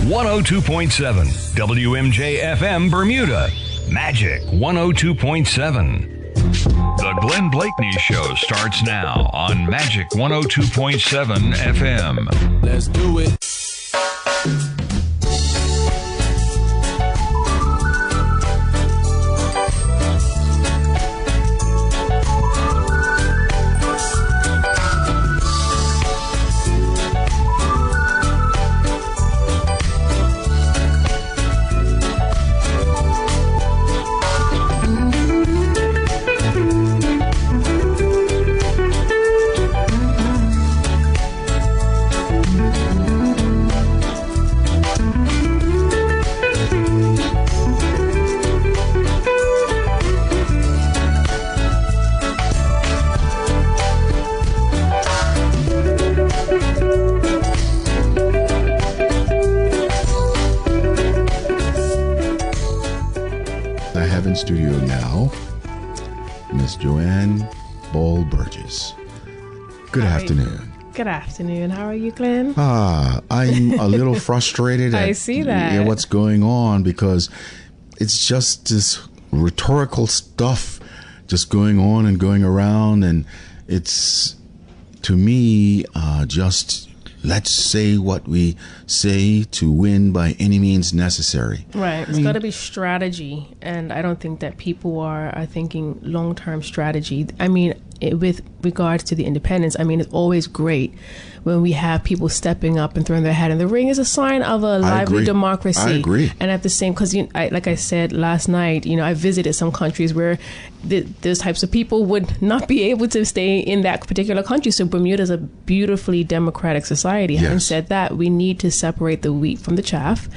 102.7 WMJ FM Bermuda. Magic 102.7. The Glenn Blakeney Show starts now on Magic 102.7 FM. Let's do it. Studio now, Miss Joanne Ball-Burgess. Good afternoon. Good afternoon. How are you, Glenn? I'm a little frustrated I see that. at what's going on, because it's just this rhetorical stuff just going on and going around, and it's, to me, just let's say what we say to win by any means necessary. Right. It's got to be strategy. And I don't think that people are thinking long-term strategy. I mean, with regards to the independence, I mean, it's always great when we have people stepping up and throwing their hat in the ring. Is a sign of a lively democracy. I agree. And at the same, because like I said last night, I visited some countries where those types of people would not be able to stay in that particular country. So Bermuda is a beautifully democratic society. Yes. Having said that, we need to separate the wheat from the chaff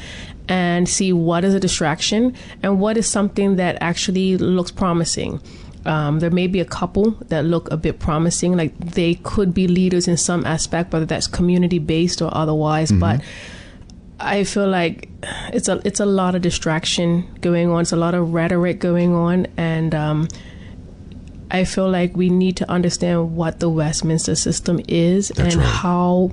and see what is a distraction and what is something that actually looks promising. There may be a couple that look a bit promising, like they could be leaders in some aspect, whether that's community based or otherwise. Mm-hmm. But I feel like it's a lot of distraction going on. It's a lot of rhetoric going on, and I feel like we need to understand what the Westminster system is. That's and right. How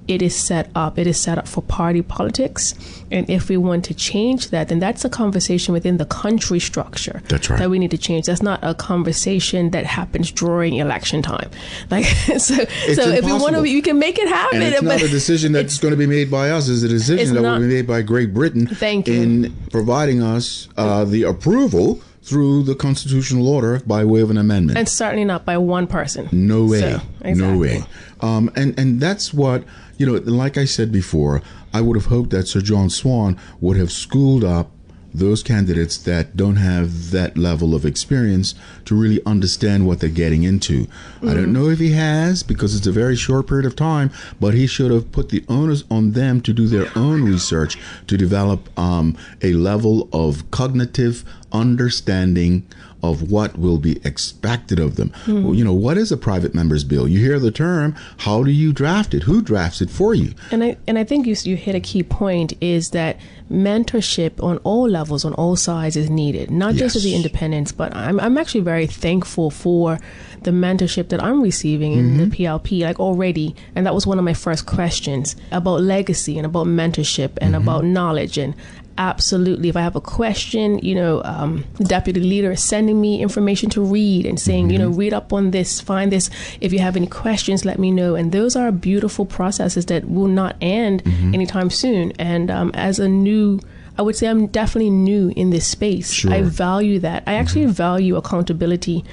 it is set up. It is set up for party politics. And if we want to change that, then that's a conversation within the country structure. That's right. That we need to change. That's not a conversation that happens during election time. Like so if we want to, you can make it happen. And it's not a decision that's going to be made by us. It's a decision that will be made by Great Britain in providing us the approval through the constitutional order by way of an amendment. And certainly not by one person. No way. So, exactly. No way. And that's what, like I said before, I would have hoped that Sir John Swan would have schooled up those candidates that don't have that level of experience to really understand what they're getting into. Mm-hmm. I don't know if he has, because it's a very short period of time, but he should have put the onus on them to do their own research to develop a level of cognitive understanding of what will be expected of them. Mm-hmm. What is a private member's bill? You hear the term. How do you draft it? Who drafts it for you? And I think you hit a key point, is that mentorship on all levels, on all sides, is needed. Not just as the independents, but I'm actually very thankful for the mentorship that I'm receiving in the PLP, like already. And that was one of my first questions about legacy and about mentorship and about knowledge. And absolutely, if I have a question, the deputy leader is sending me information to read and saying, read up on this, find this. If you have any questions, let me know. And those are beautiful processes that will not end anytime soon. And as a new, I would say I'm definitely new in this space. Sure. I value that. I actually value accountability.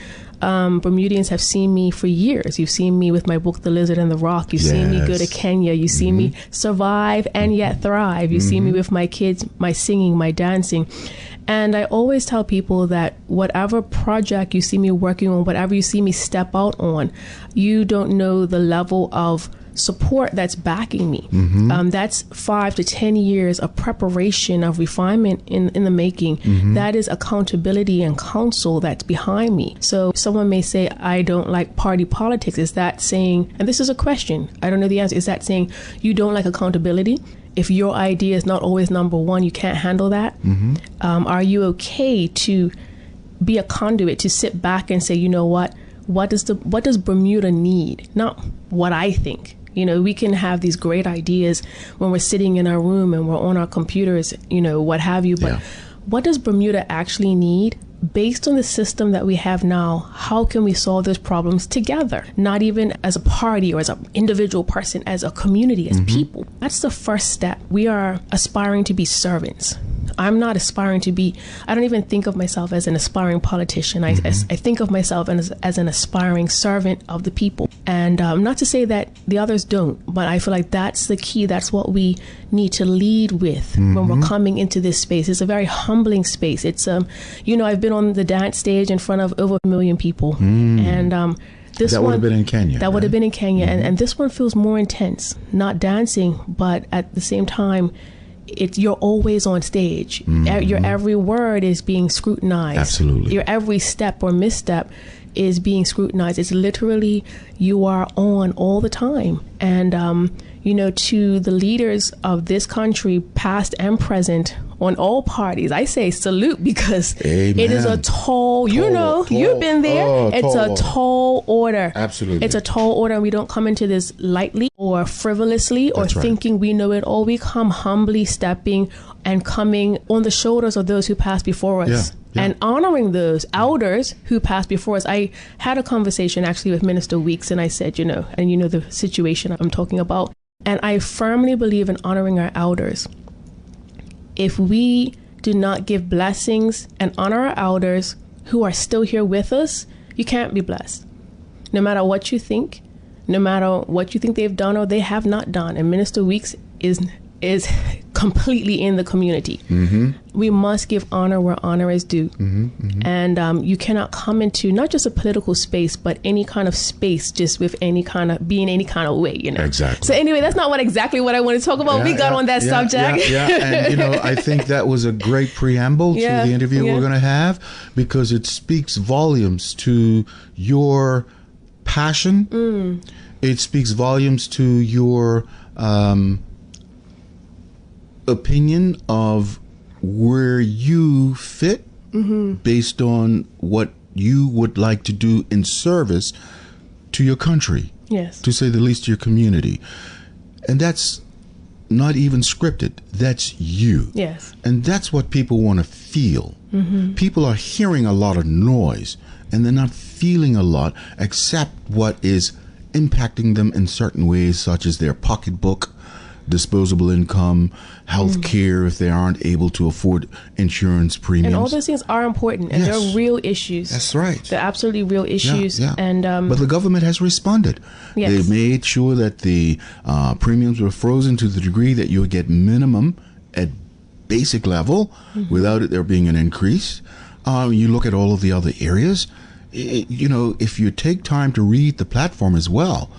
Bermudians have seen me for years. You've seen me with my book, The Lizard and the Rock. You've seen me go to Kenya. You've seen me survive and yet thrive. You've seen me with my kids, my singing, my dancing. And I always tell people that whatever project you see me working on, whatever you see me step out on, you don't know the level of support that's backing me. That's 5 to 10 years of preparation, of refinement in the making. That is accountability and counsel that's behind me. So someone may say, I don't like party politics. Is that saying, and this is a question, I don't know the answer, is that saying you don't like accountability? If your idea is not always number one, you can't handle that? Are you okay to be a conduit, to sit back and say, what does Bermuda need? Not what I think. You know, we can have these great ideas when we're sitting in our room and we're on our computers, you know, what have you. But what does Bermuda actually need? Based on the system that we have now, how can we solve those problems together? Not even as a party or as an individual person, as a community, as people. That's the first step. We are aspiring to be servants. I'm not aspiring to be, I don't even think of myself as an aspiring politician. I think of myself as an aspiring servant of the people. And not to say that the others don't, but I feel like that's the key. That's what we need to lead with when we're coming into this space. It's a very humbling space. It's, you know, I've been on the dance stage in front of over 1 million people. And this that would have been in Kenya. That would have been in Kenya. And this one feels more intense. Not dancing, but at the same time, you're always on stage. Your every word is being scrutinized. Absolutely. Your every step or misstep is being scrutinized. It's literally, you are on all the time. And, you know, to the leaders of this country, past and present, on all parties, I say salute, because Amen. It is a tall, you know, you've been there. It's a tall order. Absolutely. It's a tall order, and we don't come into this lightly or frivolously or thinking we know it all. We come humbly stepping and coming on the shoulders of those who passed before us. And honoring those elders who passed before us. I had a conversation actually with Minister Weeks, and I said, you know, and you know the situation I'm talking about. And I firmly believe in honoring our elders. If we do not give blessings and honor our elders who are still here with us, you can't be blessed. No matter what you think, no matter what you think they've done or they have not done. And Minister Weeks is completely in the community. We must give honor where honor is due. And you cannot come into not just a political space, but any kind of space just with any kind of way, you know. Exactly. So anyway, that's not exactly what I want to talk about. We got on that subject. And you know, I think that was a great preamble to the interview we're going to have, because it speaks volumes to your passion. It speaks volumes to your opinion of where you fit based on what you would like to do in service to your country, to say the least, to your community. And that's not even scripted. That's you. And that's what people want to feel. People are hearing a lot of noise, and they're not feeling a lot except what is impacting them in certain ways, such as their pocketbook, disposable income, health care if they aren't able to afford insurance premiums. And all those things are important, and they're real issues. That's right. They're absolutely real issues. And but the government has responded. They made sure that the premiums were frozen to the degree that you would get minimum at basic level without it there being an increase. You look at all of the other areas. You know, if you take time to read the platform as well,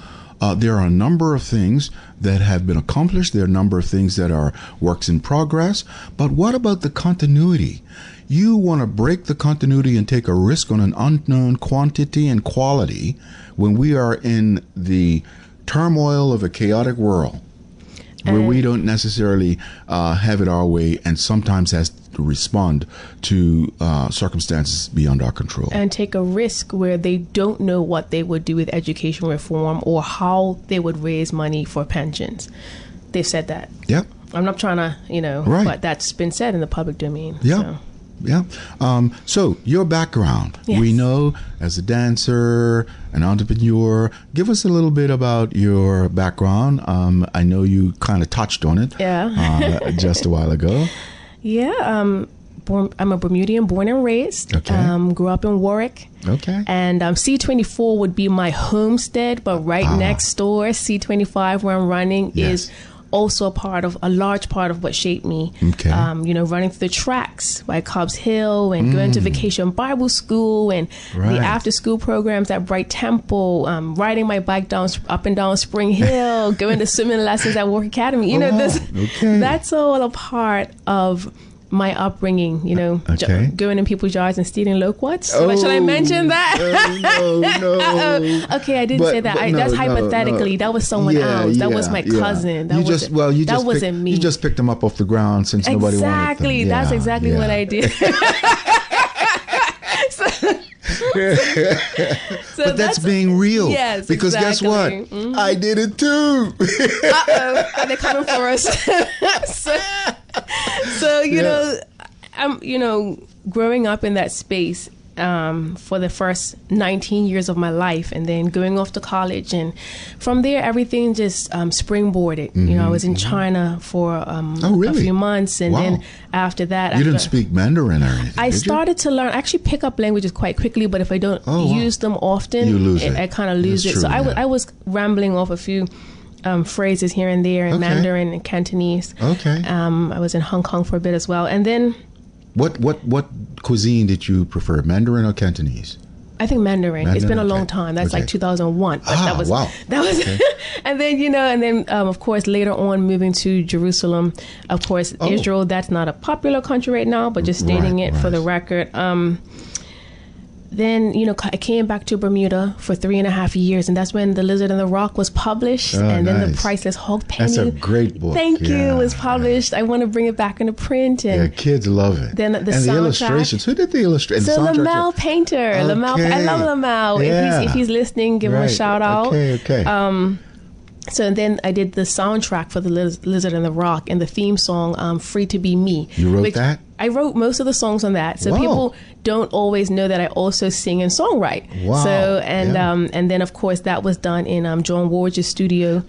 there are a number of things that have been accomplished. There are a number of things that are works in progress. But what about the continuity? You want to break the continuity and take a risk on an unknown quantity and quality when we are in the turmoil of a chaotic world, where we don't necessarily have it our way, and sometimes has to respond to circumstances beyond our control. And take a risk where they don't know what they would do with education reform or how they would raise money for pensions. They've said that. I'm not trying to, you know, but that's been said in the public domain. So your background, we know as a dancer, an entrepreneur. Give us a little bit about your background. I know you kind of touched on it just a while ago. I'm a Bermudian, born and raised. Grew up in Warwick. And C24 would be my homestead, but right next door, C25, where I'm running, is also a large part of what shaped me. You know, running through the tracks by Cobb's Hill and going to Vacation Bible School and the after school programs at Bright Temple, riding my bike up and down Spring Hill, going to swimming lessons at Warwick Academy. You know, that's all a part of my upbringing, you know, going in people's yards and stealing loquats. But should I mention that? No. Okay, I didn't say that. That's hypothetically. That was someone else. That was my cousin. That wasn't me. You just picked them up off the ground since nobody wanted them. That's exactly what I did. So but that's being real. Yes, because guess what? Mm-hmm. I did it too. And they're coming for us. so you know, growing up in that space for the first 19 years of my life, and then going off to college, and from there everything just springboarded. Mm-hmm, you know, I was in China for a few months, and then after that, you didn't speak Mandarin or anything. I started to learn. I actually pick up languages quite quickly, but if I don't use them often, you lose it. I kind of lose it. True, so I was rambling off a few phrases here and there in Mandarin and Cantonese. Okay. I was in Hong Kong for a bit as well, and then. What cuisine did you prefer, Mandarin or Cantonese? I think Mandarin. It's been a long time. That's like 2001. But that was okay. And then of course later on moving to Jerusalem. Of course Israel. That's not a popular country right now, but just stating it for the record. Then, I came back to Bermuda for 3.5 years, and that's when The Lizard and the Rock was published, and then The Priceless Hog Penny. That's a great book. Thank you. Was published. I want to bring it back into print. And kids love it. Then the illustrations. Who did the illustrations? So Lamel Painter. Okay. I love Lamel. If he's listening, give him a shout out. Okay. So then I did the soundtrack for The Lizard and the Rock, and the theme song, Free to Be Me. You wrote that? I wrote most of the songs on that. So people don't always know that I also sing and songwrite. Wow. So, and then, of course, that was done in John Ward's studio.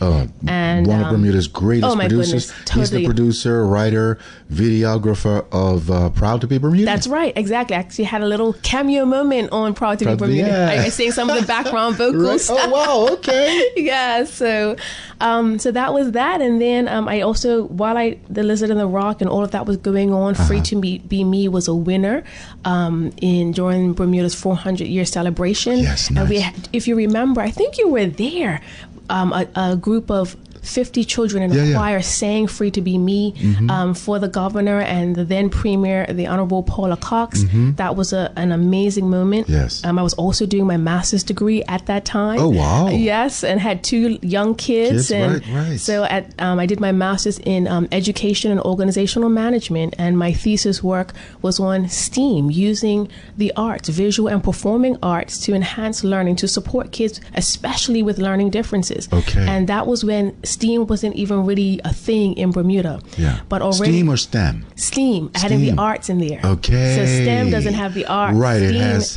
And one of Bermuda's greatest producers. Goodness, totally. He's the producer, writer, videographer of Proud to be Bermudian. That's right, exactly. I actually had a little cameo moment on Proud to be Bermudian. I sang some of the background vocals. Right. Oh, wow, okay. Yeah, so that was that. And then I also, while The Lizard and the Rock and all of that was going on, Free to Be Me was a winner during Bermuda's 400-year celebration. Yes, nice. And we had, if you remember, I think you were there, a group of 50 children in a choir sang Free to Be Me for the governor and the then premier, the Honorable Paula Cox. That was an amazing moment. Yes. I was also doing my master's degree at that time. Oh, wow. Yes, and had 2 young kids. Right. So I did my master's in education and organizational management, and my thesis work was on STEAM, using the arts, visual and performing arts, to enhance learning, to support kids, especially with learning differences. Okay. And that was when STEAM wasn't even really a thing in Bermuda. Yeah. But already STEAM or STEM? STEAM. Adding the arts in there. Okay. So STEM doesn't have the arts. Right. STEAM it has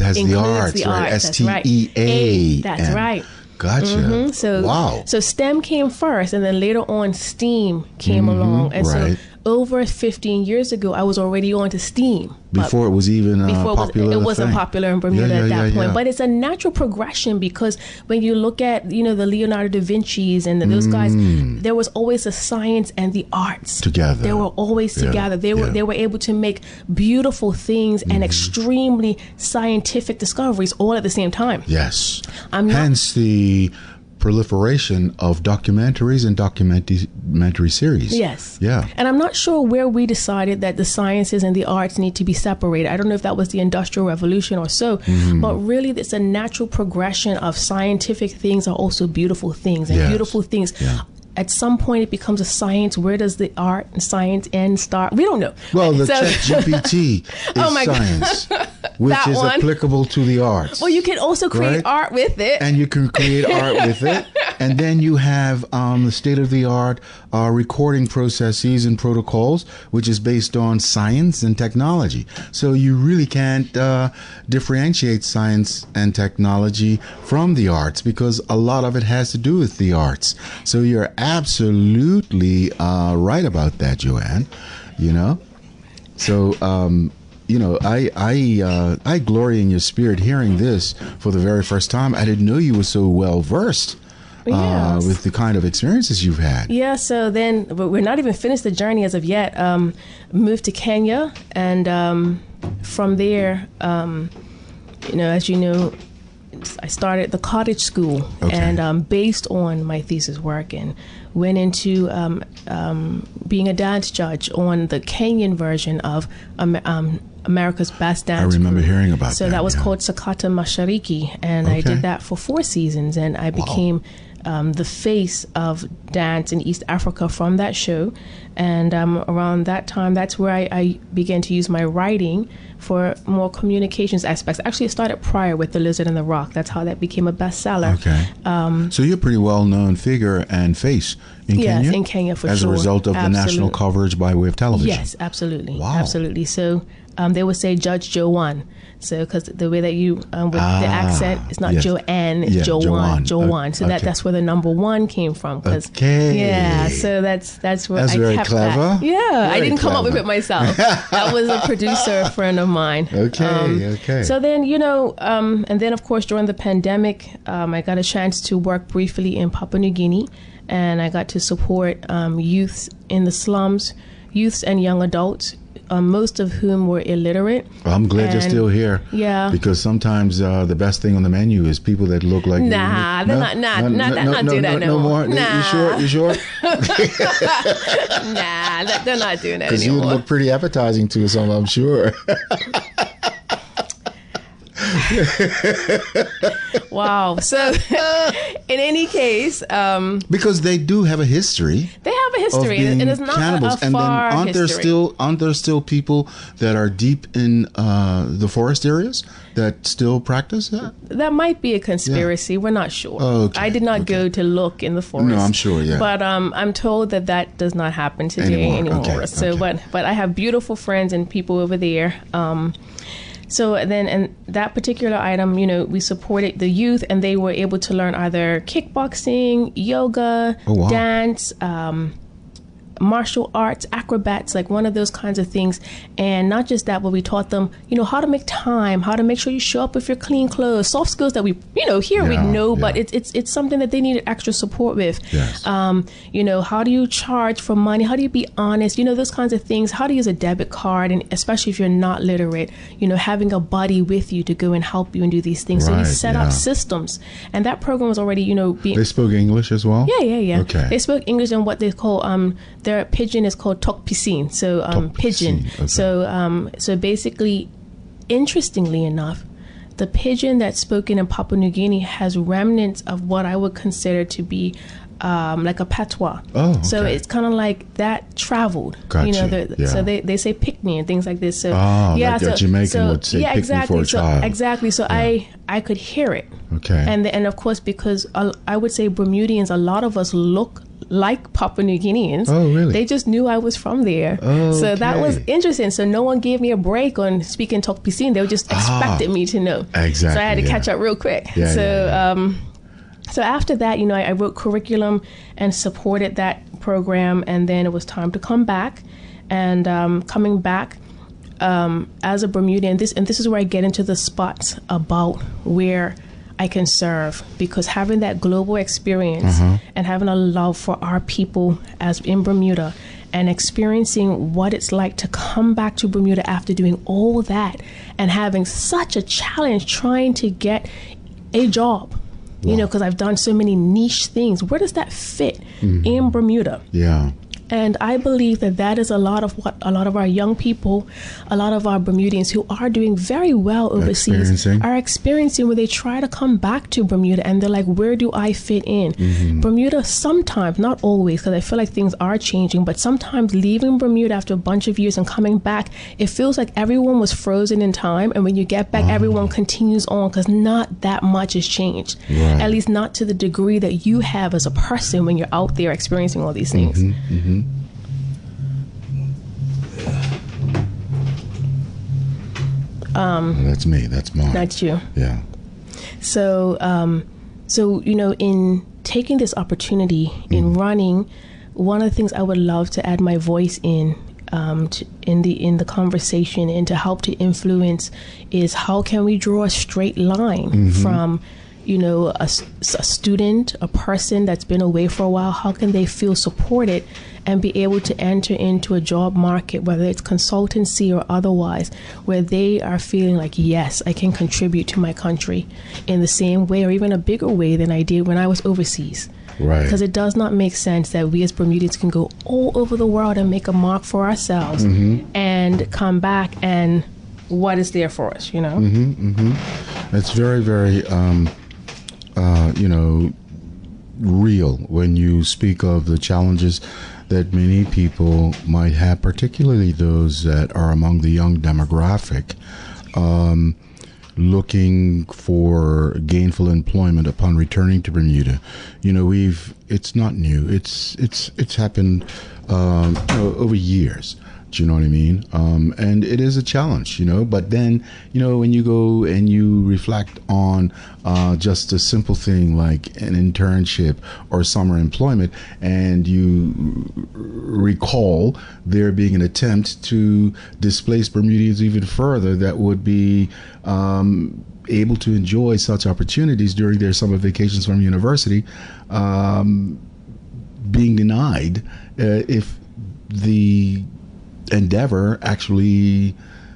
the arts. Right. STEA. That's right. Gotcha. So STEM came first, and then later on STEAM came along. And so over 15 years ago, I was already on to STEAM. Before it was even popular. It wasn't popular in Bermuda at that point. But it's a natural progression, because when you look at, the Leonardo da Vinci's and those guys, there was always the science and the arts together. They were always together. They were able to make beautiful things and extremely scientific discoveries all at the same time. Yes. Hence the proliferation of documentaries and documentary series. Yes. Yeah. And I'm not sure where we decided that the sciences and the arts need to be separated. I don't know if that was the Industrial Revolution or so, but really it's a natural progression of scientific things are also beautiful things, and beautiful things. Yeah. At some point, it becomes a science. Where does the art and science end, start? We don't know. Well, the ChatGPT is science, which is applicable to the arts. Well, you can also create art with it. And you can create art with it. And then you have the state-of-the-art recording processes and protocols, which is based on science and technology. So you really can't differentiate science and technology from the arts, because a lot of it has to do with the arts. So you're absolutely right about that, Joanne. So I glory in your spirit hearing this for the very first time. I didn't know you were so well versed with the kind of experiences you've had. Yeah, so then we're not even finished the journey as of yet. Moved to Kenya, and from there, as you know, I started the cottage school, and based on my thesis work, and went into being a dance judge on the Kenyan version of America's Best Dance. I remember hearing about that. So that was called Sakata Mashariki, and I did that for 4 seasons, and I became the face of dance in East Africa from that show. And around that time, that's where I began to use my writing for more communications aspects. Actually, it started prior with The Lizard and the Rock. That's how that became a bestseller. Okay. So you're a pretty well-known figure and face in Kenya? Yes, in Kenya for sure. As a result of the national coverage by way of television? Yes, absolutely. Wow. Absolutely. So they would say Judge Joanne. So, because the way that you, with the accent, it's not Joanne, it's Joanne. So okay. that's where the number one came from. Okay. Yeah, so that's where that's I very kept clever. that. Yeah, very I didn't come clever. up with it myself. That was a producer friend of mine. Okay. So then, and then, of course, during the pandemic, I got a chance to work briefly in Papua New Guinea, and I got to support youths in the slums, youths and young adults, most of whom were illiterate. Well, I'm glad you're still here. Yeah. Because sometimes the best thing on the menu is people that look like you. Nah, they're not doing that no more. Nah. You sure? Nah, they're not doing that Because you anymore. look pretty appetizing to some, I'm sure. Wow. So, in any case, because they do have a history. They have a history, and it's not cannibals. a far and then history. aren't there still people that are deep in the forest areas that still practice that? That might be a conspiracy. We're not sure. Oh, okay. I did not go to look in the forest. No, I'm sure. Yeah. But I'm told that does not happen today anymore. Okay. So, okay. but I have beautiful friends and people over there. So then, and that particular item, we supported the youth, and they were able to learn either kickboxing, yoga, dance, martial arts, acrobats, like one of those kinds of things. And not just that, but we taught them, how to make time, how to make sure you show up with your clean clothes, soft skills that we, here we know, but it's something that they needed extra support with. Yes. How do you charge for money? How do you be honest? Those kinds of things. How to use a debit card, and especially if you're not literate, having a buddy with you to go and help you and do these things. So we set up systems, and that program was already, being. They spoke English as well? Yeah. Okay. They spoke English, and what they call their pidgin is called tok piscine. So pidgin. Okay. So basically, interestingly enough, the pidgin that's spoken in Papua New Guinea has remnants of what I would consider to be like a patois. Oh, okay. So it's kind of like that traveled. Gotcha. So they say pick me and things like this. So like a Jamaican would say pick me for a child. Exactly. So I could hear it. Okay. And of course, because I would say Bermudians, a lot of us look like Papua New Guineans. Oh, really? They just knew I was from there. So that was interesting. So no one gave me a break on speaking Tok Piscine. They just expected me to know. Exactly. So I had to catch up real quick. So after that, I wrote curriculum and supported that program, and then it was time to come back. And coming back as a Bermudian, this is where I get into the spots about where I can serve, because having that global experience and having a love for our people as in Bermuda, and experiencing what it's like to come back to Bermuda after doing all that and having such a challenge trying to get a job. Because I've done so many niche things. Where does that fit in Bermuda? Yeah. And I believe that is a lot of what a lot of our young people, a lot of our Bermudians who are doing very well overseas are experiencing, where they try to come back to Bermuda and they're like, where do I fit in? Bermuda sometimes, not always, because I feel like things are changing, but sometimes leaving Bermuda after a bunch of years and coming back, it feels like everyone was frozen in time. And when you get back, everyone continues on, because not that much has changed. Right. At least not to the degree that you have as a person when you're out there experiencing all these things. That's me. That's mine. That's you. Yeah. So, in taking this opportunity in running, one of the things I would love to add my voice in the conversation and to help to influence is, how can we draw a straight line from a student, a person that's been away for a while? How can they feel supported and be able to enter into a job market, whether it's consultancy or otherwise, where they are feeling like, yes, I can contribute to my country in the same way or even a bigger way than I did when I was overseas. Right. Because it does not make sense that we as Bermudians can go all over the world and make a mark for ourselves and come back and what is there for us, It's very, very, real when you speak of the challenges that many people might have, particularly those that are among the young demographic, looking for gainful employment upon returning to Bermuda. It's not new. It's happened over years. Do you know what I mean? And it is a challenge, but then, when you go and you reflect on just a simple thing like an internship or summer employment, and you recall there being an attempt to displace Bermudians even further that would be able to enjoy such opportunities during their summer vacations from university, being denied if the endeavor actually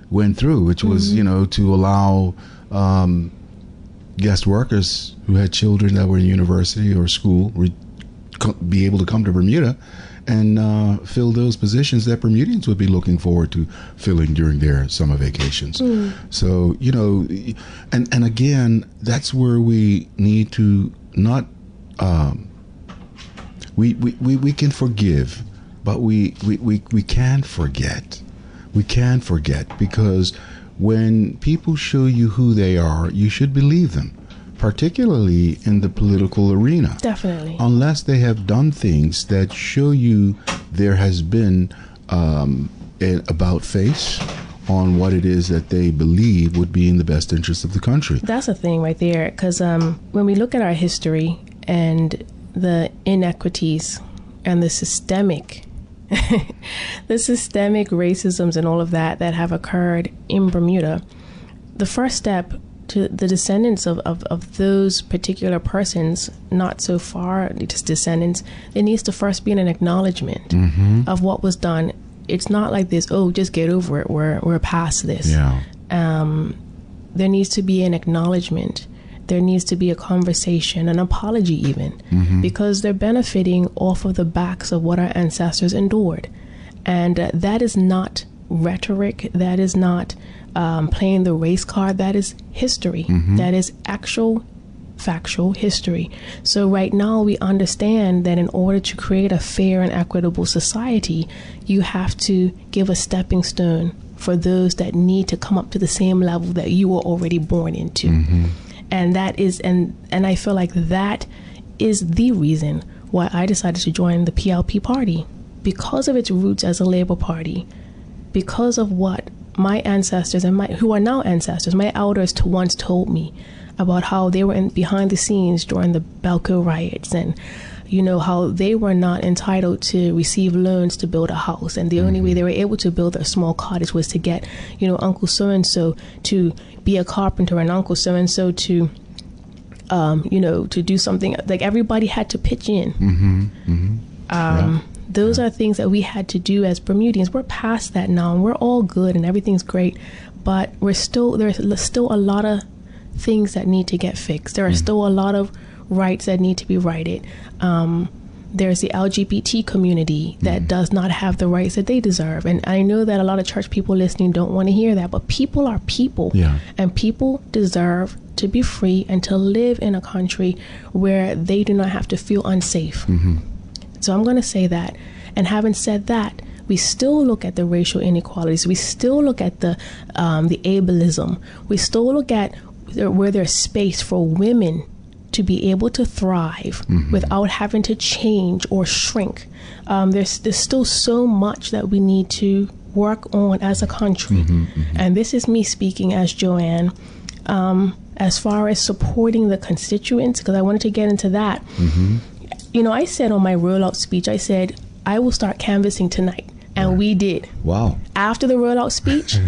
went through, which was to allow guest workers who had children that were in university or school be able to come to Bermuda and fill those positions that Bermudians would be looking forward to filling during their summer vacations. So and again, that's where we need to not we can forgive, but we can't forget. We can't forget, because when people show you who they are, you should believe them, particularly in the political arena. Definitely. Unless they have done things that show you there has been an about face on what it is that they believe would be in the best interest of the country. That's a thing right there, because when we look at our history and the inequities and the systemic racisms and all of that have occurred in Bermuda, the first step to the descendants of those particular persons, not so far just descendants, there needs to first be an acknowledgement of what was done. It's not like this, just get over it, we're past this. There needs to be an acknowledgement. There needs to be a conversation, an apology even, because they're benefiting off of the backs of what our ancestors endured. And that is not rhetoric. That is not playing the race card. That is history. That is actual, factual history. So right now we understand that in order to create a fair and equitable society, you have to give a stepping stone for those that need to come up to the same level that you were already born into. And that is, and I feel like that is the reason why I decided to join the PLP party, because of its roots as a labor party, because of what my ancestors and who are now ancestors, my elders once told me about how they were behind the scenes during the Belco riots, and how they were not entitled to receive loans to build a house, and the only way they were able to build a small cottage was to get Uncle so-and-so to be a carpenter, and Uncle so-and-so to to do something. Like, everybody had to pitch in. Those are things that we had to do as Bermudians. We're past that now, and we're all good and everything's great, but there's still a lot of things that need to get fixed. There are still a lot of rights that need to be righted. There's the LGBT community that does not have the rights that they deserve. And I know that a lot of church people listening don't want to hear that, but people are people. And people deserve to be free and to live in a country where they do not have to feel unsafe. So I'm going to say that. And having said that, we still look at the racial inequalities. We still look at the ableism. We still look at where there's space for women to be able to thrive without having to change or shrink. There's still so much that we need to work on as a country. And this is me speaking as Joanne. As far as supporting the constituents, because I wanted to get into that. I said on my rollout speech, I said, I will start canvassing tonight. And we did. Wow. After the rollout speech,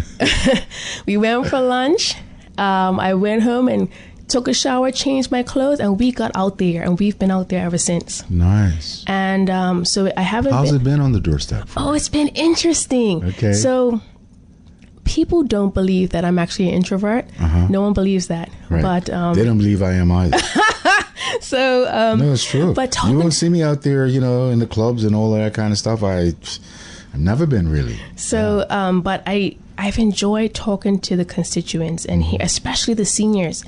we went for lunch. I went home and took a shower, changed my clothes, and we got out there, and we've been out there ever since. Nice. And so I haven't How's it been on the doorstep? It's been interesting. Okay. So people don't believe that I'm actually an introvert. No one believes that. Right. But they don't believe I am either. So no, it's true. But you won't see me out there, in the clubs and all that kind of stuff. I've never been really. So, but I've enjoyed talking to the constituents and especially the seniors,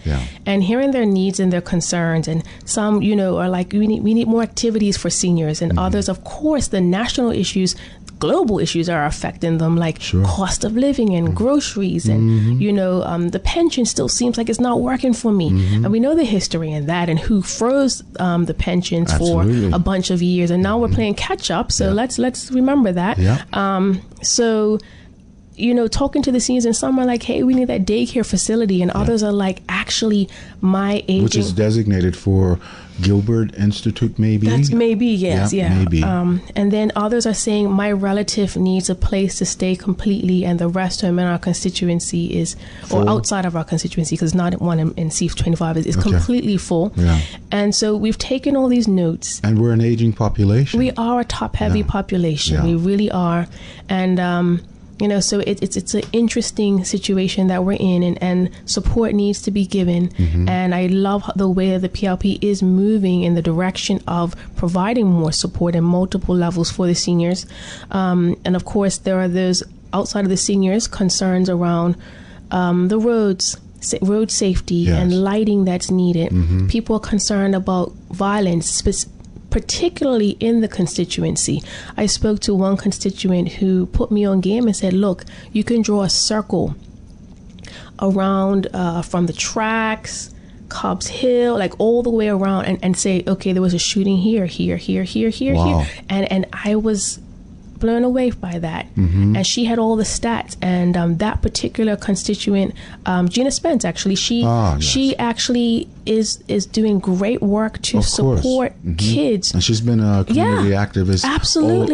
and hearing their needs and their concerns. And some, are like, we need more activities for seniors, and others, of course, the national issues, global issues are affecting them, like cost of living and groceries, and the pension still seems like it's not working for me, and we know the history in that, and who froze the pensions for a bunch of years, and now we're playing catch up. So let's remember that. So talking to the seniors, and some are like, hey, we need that daycare facility, and others are like, actually, my aging, which is designated for Gilbert Institute, maybe? That's maybe, yes, maybe. And then others are saying, my relative needs a place to stay completely, and the rest of them in our constituency is, or outside of our constituency, because not one in C25 is completely full. And so we've taken all these notes. And we're an aging population. We are a top-heavy population. We really are. And so it's an interesting situation that we're in, and support needs to be given. And I love the way that the PLP is moving in the direction of providing more support in multiple levels for the seniors. And of course, there are those outside of the seniors concerns around the roads, road safety and lighting that's needed. People are concerned about violence, particularly in the constituency. I spoke to one constituent who put me on game and said, look, you can draw a circle around from the tracks, Cobb's Hill, like all the way around, and say, okay, there was a shooting here. And I was blown away by that. And she had all the stats, and that particular constituent, Gina Spence, actually, she actually is doing great work to support kids, and she's been a community activist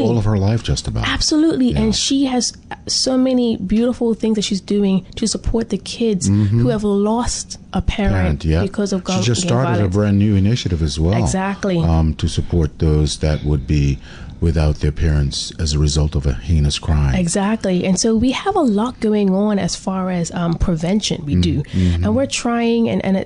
all of her life, just about. And she has so many beautiful things that she's doing to support the kids who have lost a parent because of gun violence. She just started a brand new initiative as well, to support those that would be without their parents as a result of a heinous crime. And so we have a lot going on as far as prevention. We do. And we're trying, and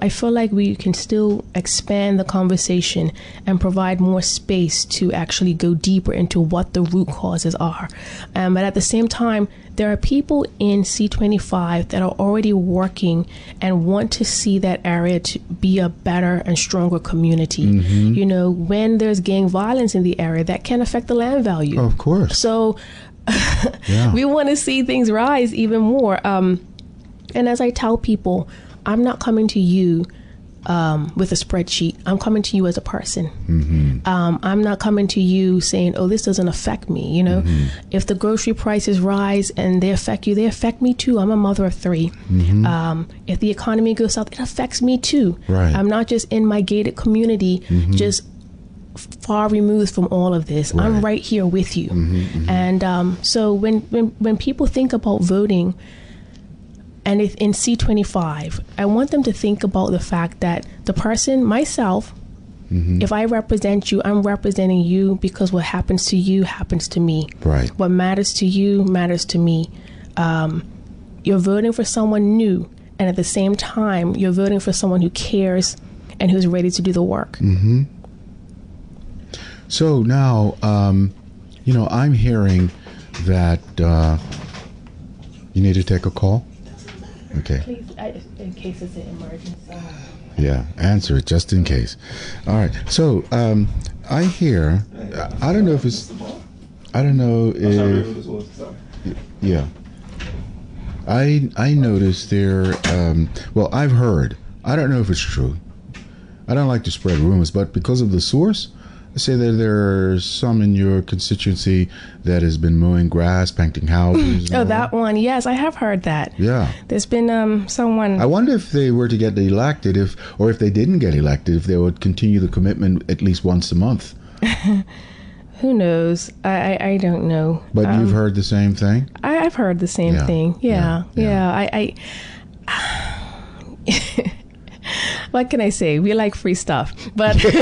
I feel like we can still expand the conversation and provide more space to actually go deeper into what the root causes are. But at the same time, there are people in C25 that are already working and want to see that area to be a better and stronger community. When there's gang violence in the area, that can affect the land value. Of course. So we want to see things rise even more. And as I tell people, I'm not coming to you with a spreadsheet. I'm coming to you as a person. I'm not coming to you saying, oh, this doesn't affect me. If the grocery prices rise and they affect you, they affect me too. I'm a mother of 3. If the economy goes south, it affects me too. I'm not just in my gated community, just far removed from all of this. I'm right here with you. And so when people think about voting, and if in C25, I want them to think about the fact that the person, myself, if I represent you, I'm representing you, because what happens to you happens to me. What matters to you matters to me. You're voting for someone new, and at the same time, you're voting for someone who cares and who's ready to do the work. So now, I'm hearing that you need to take a call. Okay. Please, in case it's an emergency. Yeah, answer it just in case. All right. So I hear, I don't know if, yeah. I noticed there, I've heard, I don't know if it's true. I don't like to spread rumors, but because of the source, I say that there's some in your constituency that has been mowing grass, painting houses. That one. Yes, I have heard that. Yeah. There's been someone. I wonder if they were to get elected, if they didn't get elected, if they would continue the commitment at least once a month. Who knows? I don't know. But you've heard the same thing? I've heard the same thing. Yeah. What can I say? We like free stuff, but well,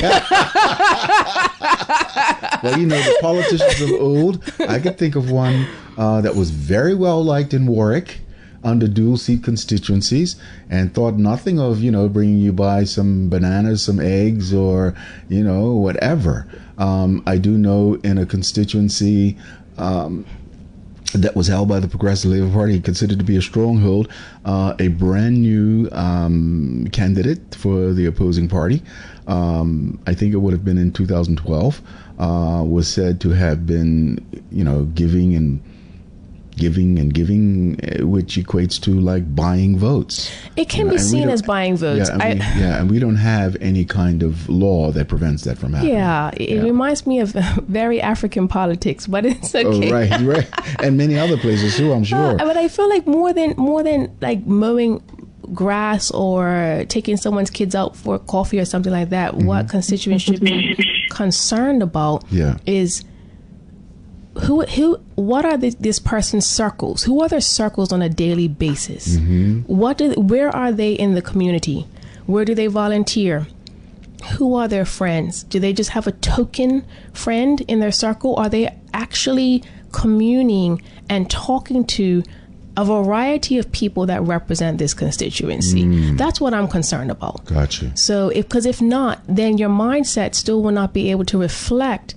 the politicians of old. I could think of one that was very well liked in Warwick under dual seat constituencies, and thought nothing of bringing you by some bananas, some eggs, or whatever. I do know in a constituency that was held by the Progressive Labour Party, considered to be a stronghold, a brand new candidate for the opposing party. I think it would have been in 2012. Was said to have been, giving, which equates to like buying votes. It can be seen as buying votes. And we don't have any kind of law that prevents that from happening. Yeah, it reminds me of very African politics, but it's okay. Oh, right, and many other places too, I'm sure. But I feel like more than like mowing grass or taking someone's kids out for coffee or something like that, what constituents should be concerned about is what are this person's circles? Who are their circles on a daily basis? Where are they in the community? Where do they volunteer? Who are their friends? Do they just have a token friend in their circle? Are they actually communing and talking to a variety of people that represent this constituency? That's what I'm concerned about. Gotcha. So if not, then your mindset still will not be able to reflect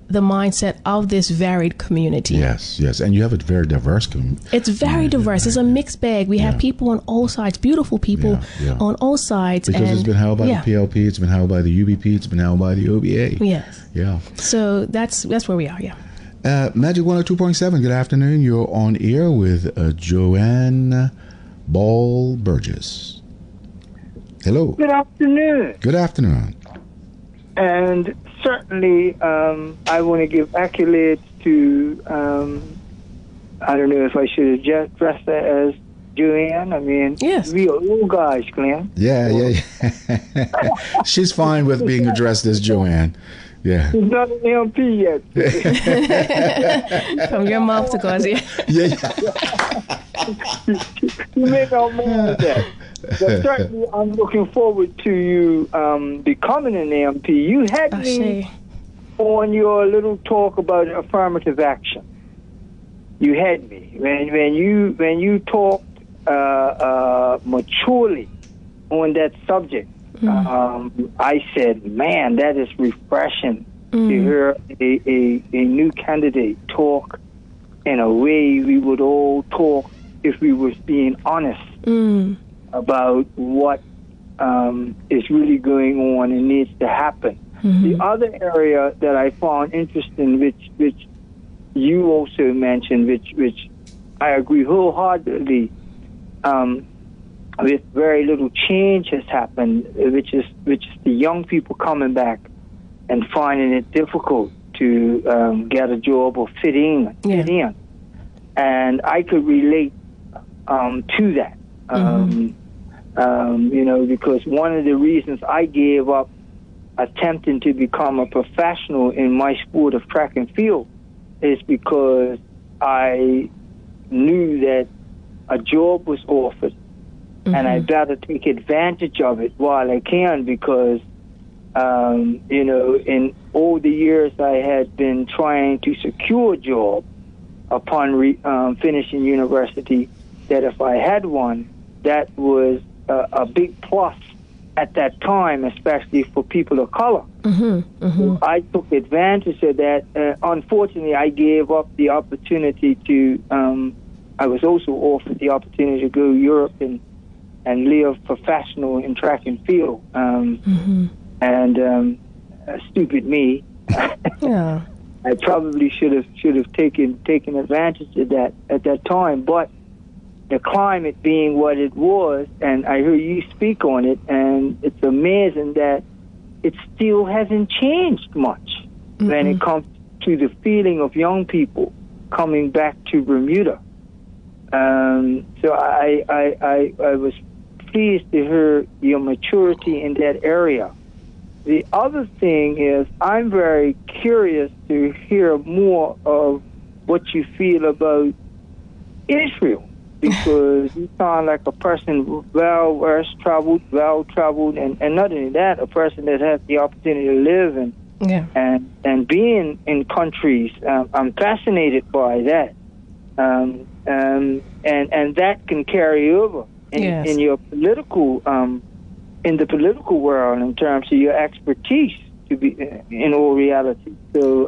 the mindset of this varied community. Yes. And you have a very diverse community. It's very diverse. It's a mixed bag. We have people on all sides, beautiful people on all sides. Because it's been held by the PLP, it's been held by the UBP, it's been held by the OBA. Yes. Yeah. So that's where we are, Magic 102.7, good afternoon. You're on air with Joanne Ball Burgess. Hello. Good afternoon. Good afternoon. And certainly, I want to give accolades to, I don't know if I should address that as Joanne. I mean, we are old guys, Glenn. Yeah. She's fine with being addressed as Joanne. Yeah. She's not an MP yet. From your mouth to God's ear. You make no more of that. But certainly, I'm looking forward to you becoming an MP. You had me on your little talk about affirmative action. You had me when you talked maturely on that subject. I said, man, that is refreshing to hear a new candidate talk in a way we would all talk if we was being honest about what is really going on and needs to happen. The other area that I found interesting, which you also mentioned, which I agree wholeheartedly, with very little change has happened, which is the young people coming back and finding it difficult to get a job or fit in. And I could relate to that. Because one of the reasons I gave up attempting to become a professional in my sport of track and field is because I knew that a job was offered and I better take advantage of it while I can, because in all the years I had been trying to secure a job upon finishing university, that if I had one, that was a big plus at that time, especially for people of color. So I took advantage of that. Unfortunately, I gave up the opportunity to, I was also offered the opportunity to go to Europe and live professional in track and field. Stupid me. I probably should have taken advantage of that at that time, but the climate being what it was, and I hear you speak on it, and it's amazing that it still hasn't changed much when it comes to the feeling of young people coming back to Bermuda. So I was pleased to hear your maturity in that area. The other thing is, I'm very curious to hear more of what you feel about Israel, because you sound like a person well-traveled, and not only that, a person that has the opportunity to live and being in countries. I'm fascinated by that, and that can carry over in your political. In the political world, in terms of your expertise, to be in all reality. So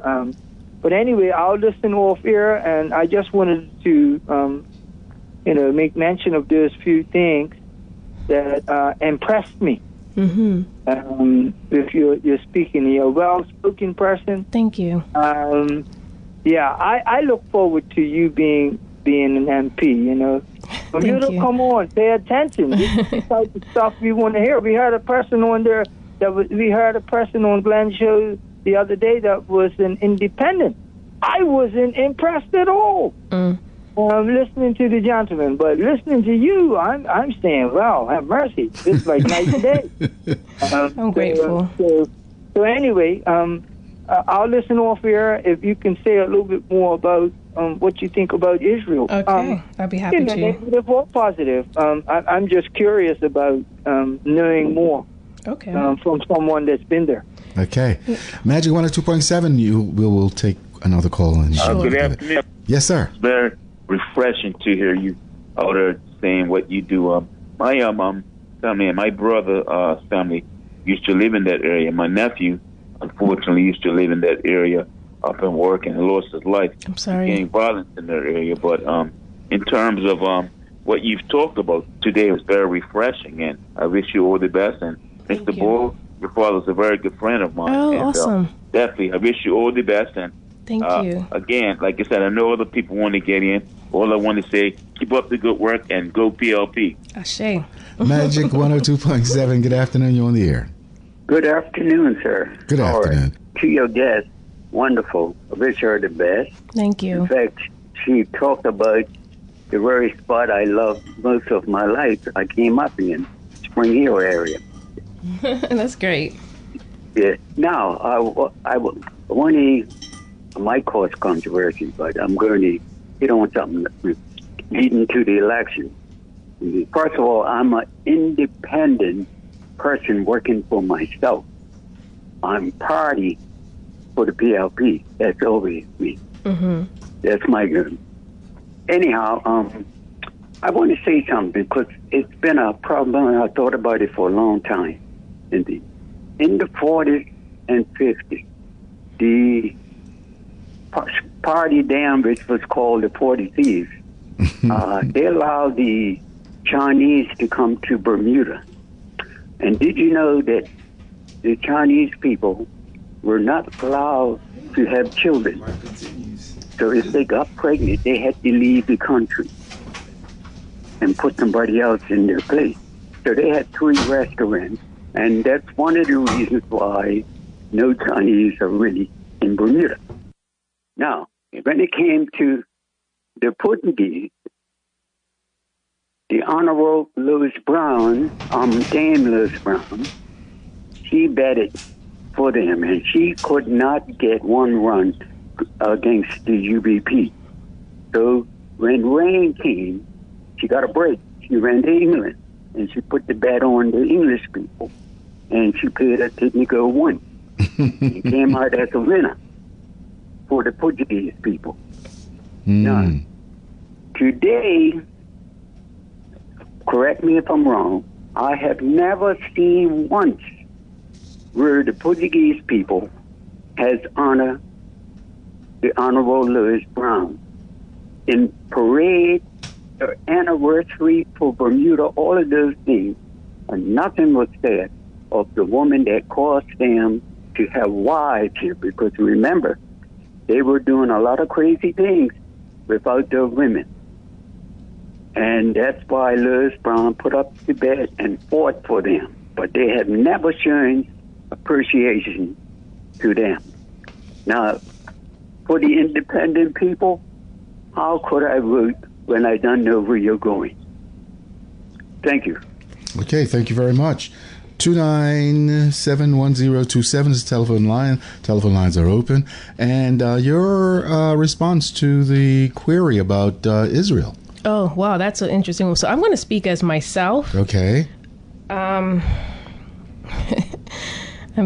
But anyway, I'll listen off air, and I just wanted to, make mention of those few things that impressed me. Mm-hmm. If you're speaking, you're a well-spoken person. Thank you. I look forward to you being an MP. Bermuda, come on, pay attention. This is the type of stuff we want to hear. We heard a person on there we heard a person on Glenn's show the other day that was an independent. I wasn't impressed at all. Listening to the gentleman, but listening to you, I'm saying, wow, have mercy. It's like night and day. I'm grateful. So anyway, I'll listen off here if you can say a little bit more about what you think about Israel. Okay, I'd be happy to. Negative or positive. I'm just curious about knowing more. Okay. From someone that's been there. Okay. Magic 102.7, we will take another call. And good afternoon. Yes, sir. It's very refreshing to hear you out there saying what you do. My family and my brother family used to live in that area. My nephew, unfortunately, used to live in that area up and work and lost his life. I'm sorry. Getting violence in that area. But in terms of what you've talked about today was very refreshing, and I wish you all the best. And Mr. Bull, your father's a very good friend of mine. Oh, and, awesome. Definitely, I wish you all the best. And thank you. Again, like I said, I know other people want to get in. All I want to say, keep up the good work and go PLP. Ashe. Magic 102.7, good afternoon, you're on the air. Good afternoon, sir. Good afternoon. Right. To your guest, wonderful. I wish her the best. Thank you. In fact, she talked about the very spot I loved most of my life. I came up in Spring Hill area. That's great. Yeah. Now, I want to, might cause controversy, but I'm going to hit on something leading to the election. First of all, I'm an independent person working for myself. I'm party for the PLP. That's over me. Mm-hmm. That's my good. Anyhow, I want to say something because it's been a problem, and I thought about it for a long time. In the 40s and 50s, the party down, which was called the 40 Thieves, they allowed the Chinese to come to Bermuda. And did you know that the Chinese people were not allowed to have children? So if they got pregnant, they had to leave the country and put somebody else in their place. So they had 3 restaurants, and that's one of the reasons why no Chinese are really in Bermuda. Now, when it came to the Portuguese, the Honorable Louis Brown, Dame Louis Brown, she betted for them, and she could not get one run against the UBP. So when rain came, she got a break. She ran to England, and she put the bet on the English people, and she paid a technical win. She came out as a winner for the Portuguese people. Now, today, correct me if I'm wrong, I have never seen once where the Portuguese people has honored the Honorable Louis Brown. In parade, anniversary for Bermuda, all of those things, and nothing was said of the woman that caused them to have wives here, because remember, they were doing a lot of crazy things without their women. And that's why Louis Brown put up the bet and fought for them. But they have never shown appreciation to them. Now, for the independent people, how could I vote when I don't know where you're going? Thank you. Okay, thank you very much. 297-1027 is the telephone line. Telephone lines are open. And your response to the query about Israel. Oh, wow, that's an interesting one. So I'm going to speak as myself. Okay. I'm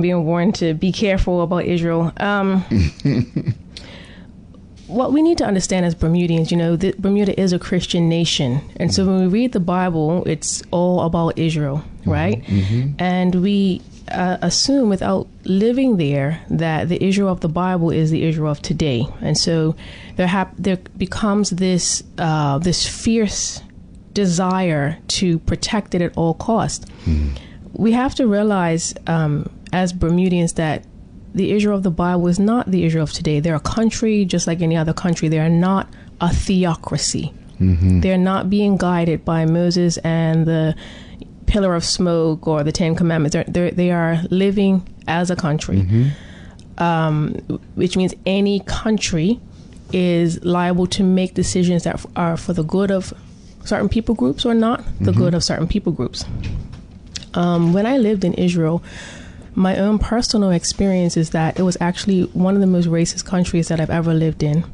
being warned to be careful about Israel. What we need to understand as Bermudians, that Bermuda is a Christian nation. And so when we read the Bible, it's all about Israel, right? Mm-hmm. And we assume without living there that the Israel of the Bible is the Israel of today. And so there becomes this fierce desire to protect it at all costs. We have to realize as Bermudians that the Israel of the Bible is not the Israel of today. They're a country just like any other country. They are not a theocracy. They're not being guided by Moses and the pillar of smoke or the Ten Commandments. They are living as a country, which means any country is liable to make decisions that are for the good of certain people groups or not the good of certain people groups. When I lived in Israel, my own personal experience is that it was actually one of the most racist countries that I've ever lived in.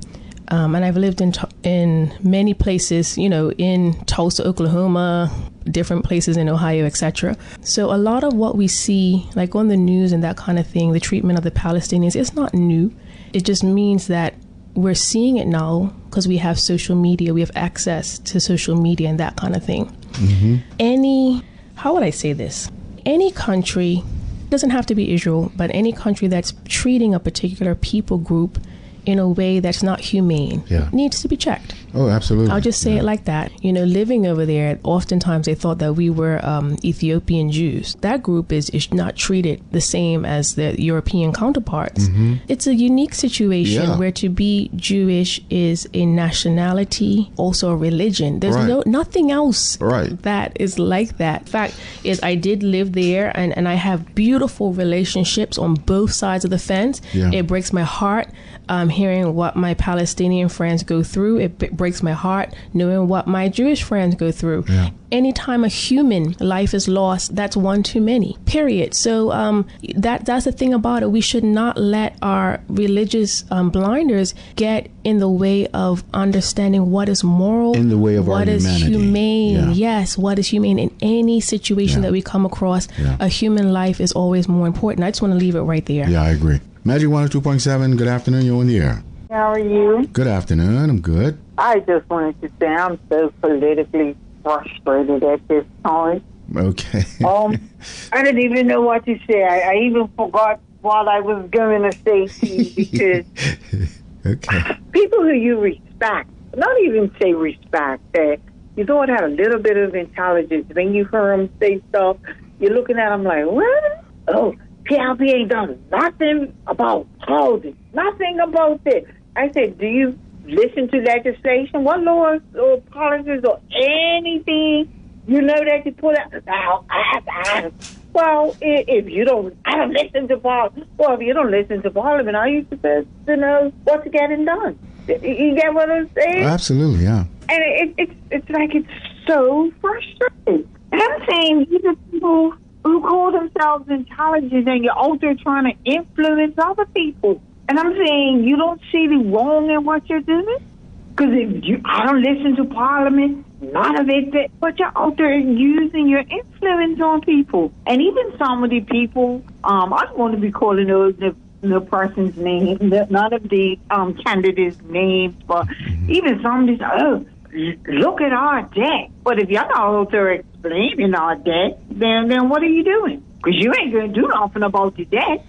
And I've lived in many places, in Tulsa, Oklahoma, different places in Ohio, etc. So a lot of what we see, like on the news and that kind of thing, the treatment of the Palestinians, it's not new. It just means that we're seeing it now because we have social media, we have access to social media and that kind of thing. How would I say this? Any country, doesn't have to be Israel, but any country that's treating a particular people group in a way that's not humane needs to be checked. Oh, absolutely. I'll just say it like that. Living over there, oftentimes they thought that we were Ethiopian Jews. That group is not treated the same as the European counterparts. It's a unique situation where to be Jewish is a nationality, also a religion. There's nothing else that is like that. In fact, I did live there and I have beautiful relationships on both sides of the fence. It breaks my heart hearing what my Palestinian friends go through. It breaks my heart knowing what my Jewish friends go through. Anytime a human life is lost, that's one too many, period. So that's the thing about it. We should not let our religious blinders get in the way of understanding what is moral, in the way of what our is humanity. Humane. Yes, what is humane in any situation that we come across. A human life is always more important. I just want to leave it right there. Yeah, I agree. Magic 102.7, good afternoon, you're on the air. How are you? Good afternoon, I'm good. I just wanted to say I'm so politically frustrated at this time. Okay. I didn't even know what to say. I even forgot what I was going to say to you because people who you respect, not even say respect, that you thought had a little bit of intelligence. When you hear them say stuff, you're looking at them like, what? Oh, PLP ain't done nothing about politics, nothing about this. I said, do you listen to legislation? What laws or policies or anything that you put out? Well, if you don't, I don't listen to Parliament. Well, if you don't listen to Parliament, are you supposed to know what's getting done? You get what I'm saying? Absolutely, yeah. And it's like it's so frustrating. And I'm saying these are people who call themselves intelligent and you're out there trying to influence other people. And I'm saying you don't see the wrong in what you're doing? Because I don't listen to Parliament, none of it, but you're out there using your influence on people. And even some of the people, I don't want to be calling those the person's name, none of the candidates' names, but even some of these, look at our debt. But if you're not out there explaining our debt, then what are you doing? Because you ain't going to do nothing about the debt.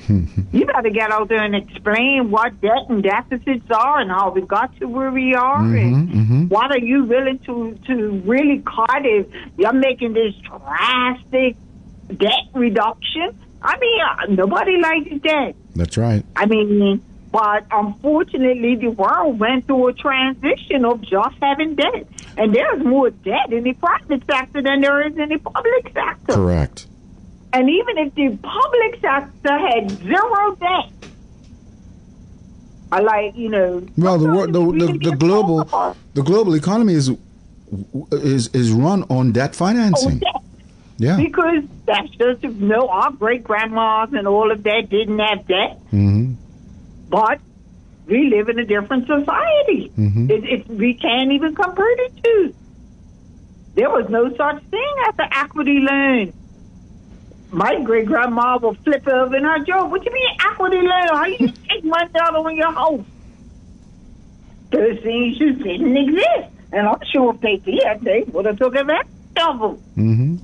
You got to get out there and explain what debt and deficits are and how we got to where we are and what are you willing to really cut if you're making this drastic debt reduction. I mean, nobody likes debt. That's right. I mean, but unfortunately, the world went through a transition of just having debt. And there's more debt in the private sector than there is in the public sector. Correct. And even if the public sector had zero debt, well, the global economy is run on debt financing. Debt. Yeah. Because that's just our great grandmas and all of that didn't have debt. But we live in a different society. We can't even compare the two. There was no such thing as an equity loan. My great-grandma will flip over in her job. What you mean equity loan? How you take money out on your house? Those things just didn't exist. And I'm sure if they did, they would have took advantage of them.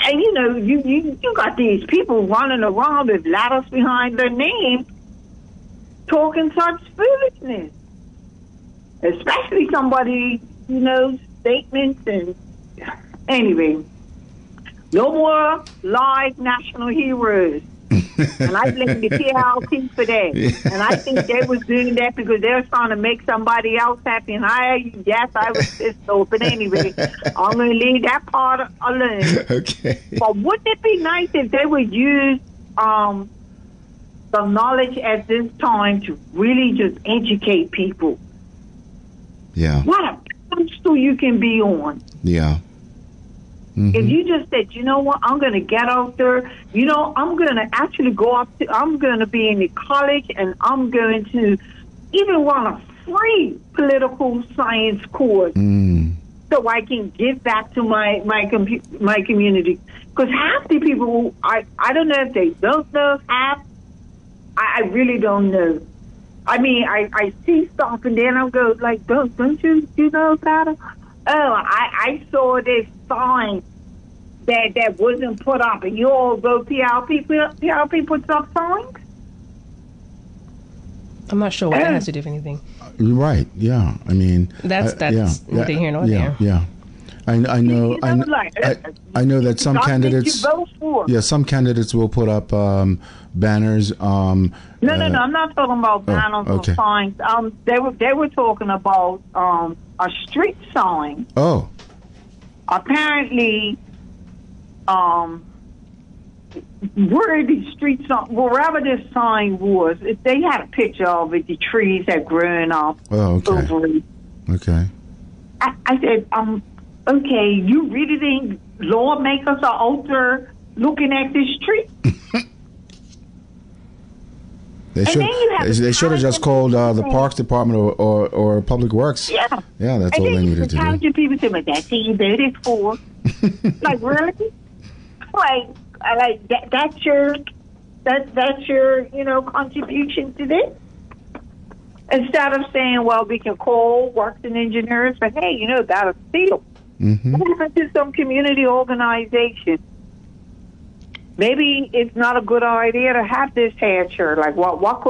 And you got these people running around with letters behind their name, talking such foolishness. Especially somebody, statements and anyway. No more live national heroes. And I blame the PLP for that. Yeah. And I think they was doing that because they were trying to make somebody else happy. And I was pissed off. But anyway, I'm going to leave that part alone. Okay. But wouldn't it be nice if they would use the knowledge at this time to really just educate people? Yeah. What a pedestal you can be on. Yeah. Mm-hmm. If you just said, you know what, I'm going to get out there, I'm going to actually I'm going to be in the college and I'm going to even run a free political science course so I can give back to my community. Because half the people, I don't know if they don't know, half, I really don't know. I mean, I see stuff and then I'll go like, don't you know about it? Oh, I saw this sign that wasn't put up, and you all go PLP puts up signs? I'm not sure what that has to do with anything. Right, yeah. I mean... That's neither here nor there. Yeah. I know I know that some candidates... some candidates will put up banners. No, I'm not talking about banners or signs. They were talking about a street sign. Oh. Apparently, where the street sign, wherever this sign was, they had a picture of it. The trees had grown up over it. Okay. I said, okay, you really think lawmakers are out there looking at this tree? They should have just called the Parks Department or Public Works. Yeah, that's all they needed to do. And then people say, "But that's who you voted for." Like really? Like that's your contribution to this. Instead of saying, "Well, we can call works and engineers," but hey, that'll steal. Mm-hmm. What happened to some community organization? Maybe it's not a good idea to have this hatcher. Like, what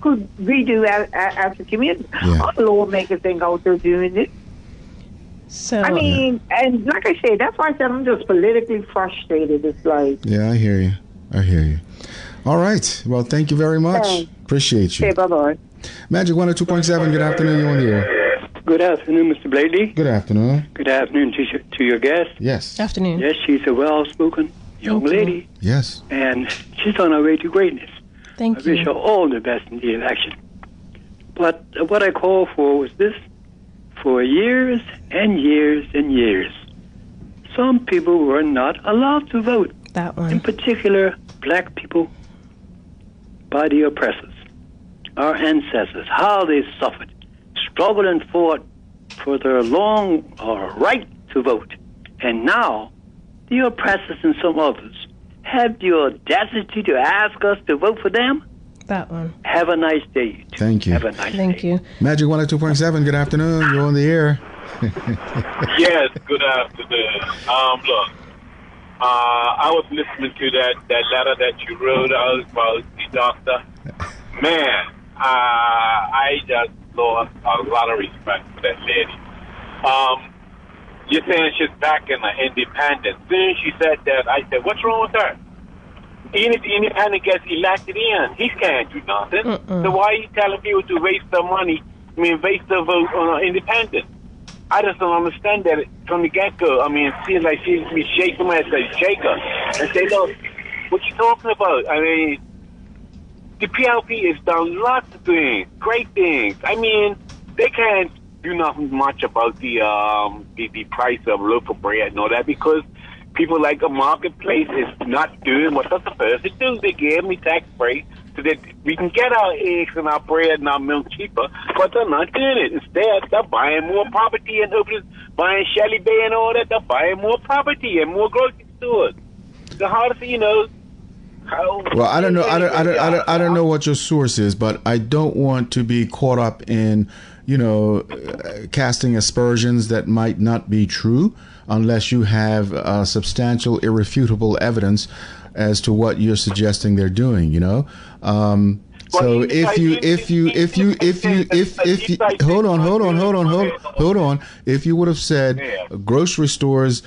could we do as a community? Yeah. Our lawmakers think out there doing it. So I mean, and like I said, that's why I said I'm just politically frustrated. It's like... Yeah, I hear you. All right. Well, thank you very much. Thanks. Appreciate you. Okay, bye-bye. Magic 102.7, good afternoon. You're on the air. Good afternoon, Mr. Blakeney. Good afternoon. Good afternoon to your guest. Yes. Afternoon. Yes, she's a well-spoken young lady. Yes. And she's on her way to greatness. Thank you. I wish her all the best in the election. But what I call for was this. For years and years and years, some people were not allowed to vote. That one. In particular, black people, by the oppressors. Our ancestors, how they suffered, struggled and fought for their long right to vote. And now, the oppressors and some others have the audacity to ask us to vote for them? That one. Have a nice day. Thank you. Have a nice day. Thank you. Magic 102.7, good afternoon. You're on the air. Yes, good afternoon. Look, I was listening to that letter that you wrote out about the doctor. Man, I just lost a lot of respect for that lady. You're saying she's back in the independent. Soon she said that, I said, what's wrong with her? Even if the independent gets elected in, he can't do nothing. So why are you telling people to waste their money, waste their vote on an independent? I just don't understand that from the get-go. I mean, it seems like she's be shaking my head, say, shake her, and say, look, what you talking about? I mean, the PLP has done lots of things, great things. I mean, they can't do nothing much about the price of local bread and all that because people like a marketplace is not doing what they're supposed to do. They gave me tax break so that we can get our eggs and our bread and our milk cheaper, but they're not doing it. Instead, they're buying more property and buying Shelley Bay and all that. They're buying more property and more grocery stores. The hardest, Well, I don't know. I don't know what your source is, but I don't want to be caught up in, casting aspersions that might not be true unless you have substantial, irrefutable evidence as to what you're suggesting they're doing. So if hold on. If you would have said grocery stores,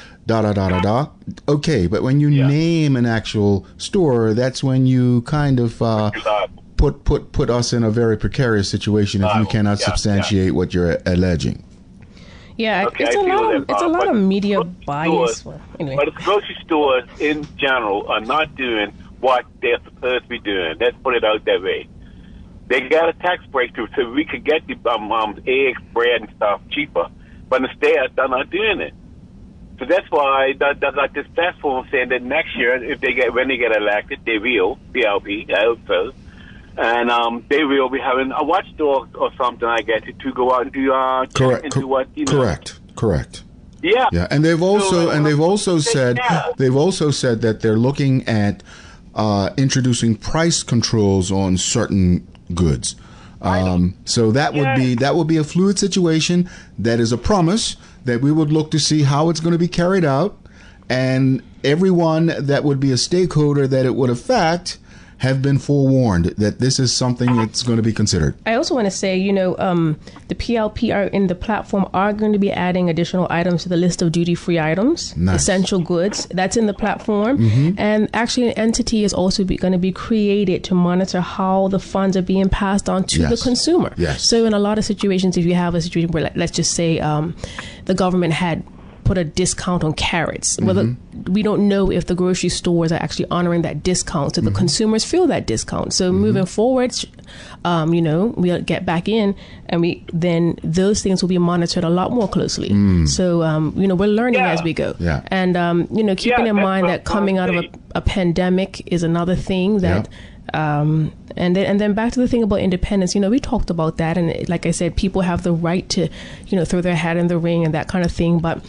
okay, but when you name an actual store, that's when you kind of put us in a very precarious situation if you cannot substantiate what you're alleging. Yeah, okay, it's a lot of media bias. Anyway. But grocery stores in general are not doing what they're supposed to be doing. Let's put it out that way. They got a tax breakthrough so we could get the eggs, bread, and stuff cheaper. But instead, they're not doing it. So that's why there's like this platform saying that next year, when they get elected, they will, PLP, I hope so, and they will be having a watchdog or something like that to go out and do check into what Correct. Yeah. Yeah, and they've also said that they're looking at introducing price controls on certain goods. So that would be a fluid situation. That is a promise that we would look to see how it's going to be carried out, and everyone that would be a stakeholder that it would affect have been forewarned that this is something that's going to be considered. I also want to say, the PLP are in the platform are going to be adding additional items to the list of duty-free items, essential goods. That's in the platform. Mm-hmm. And actually an entity is also going to be created to monitor how the funds are being passed on to the consumer. Yes. So in a lot of situations, if you have a situation where, let's just say the government had put a discount on carrots. Whether we don't know if the grocery stores are actually honoring that discount, so the consumers feel that discount. So moving forward, we'll get back in, and then those things will be monitored a lot more closely. So we're learning as we go. Yeah. And keeping in mind that coming out of a pandemic is another thing that. And then back to the thing about independence, we talked about that, and like I said, people have the right to, throw their hat in the ring and that kind of thing. But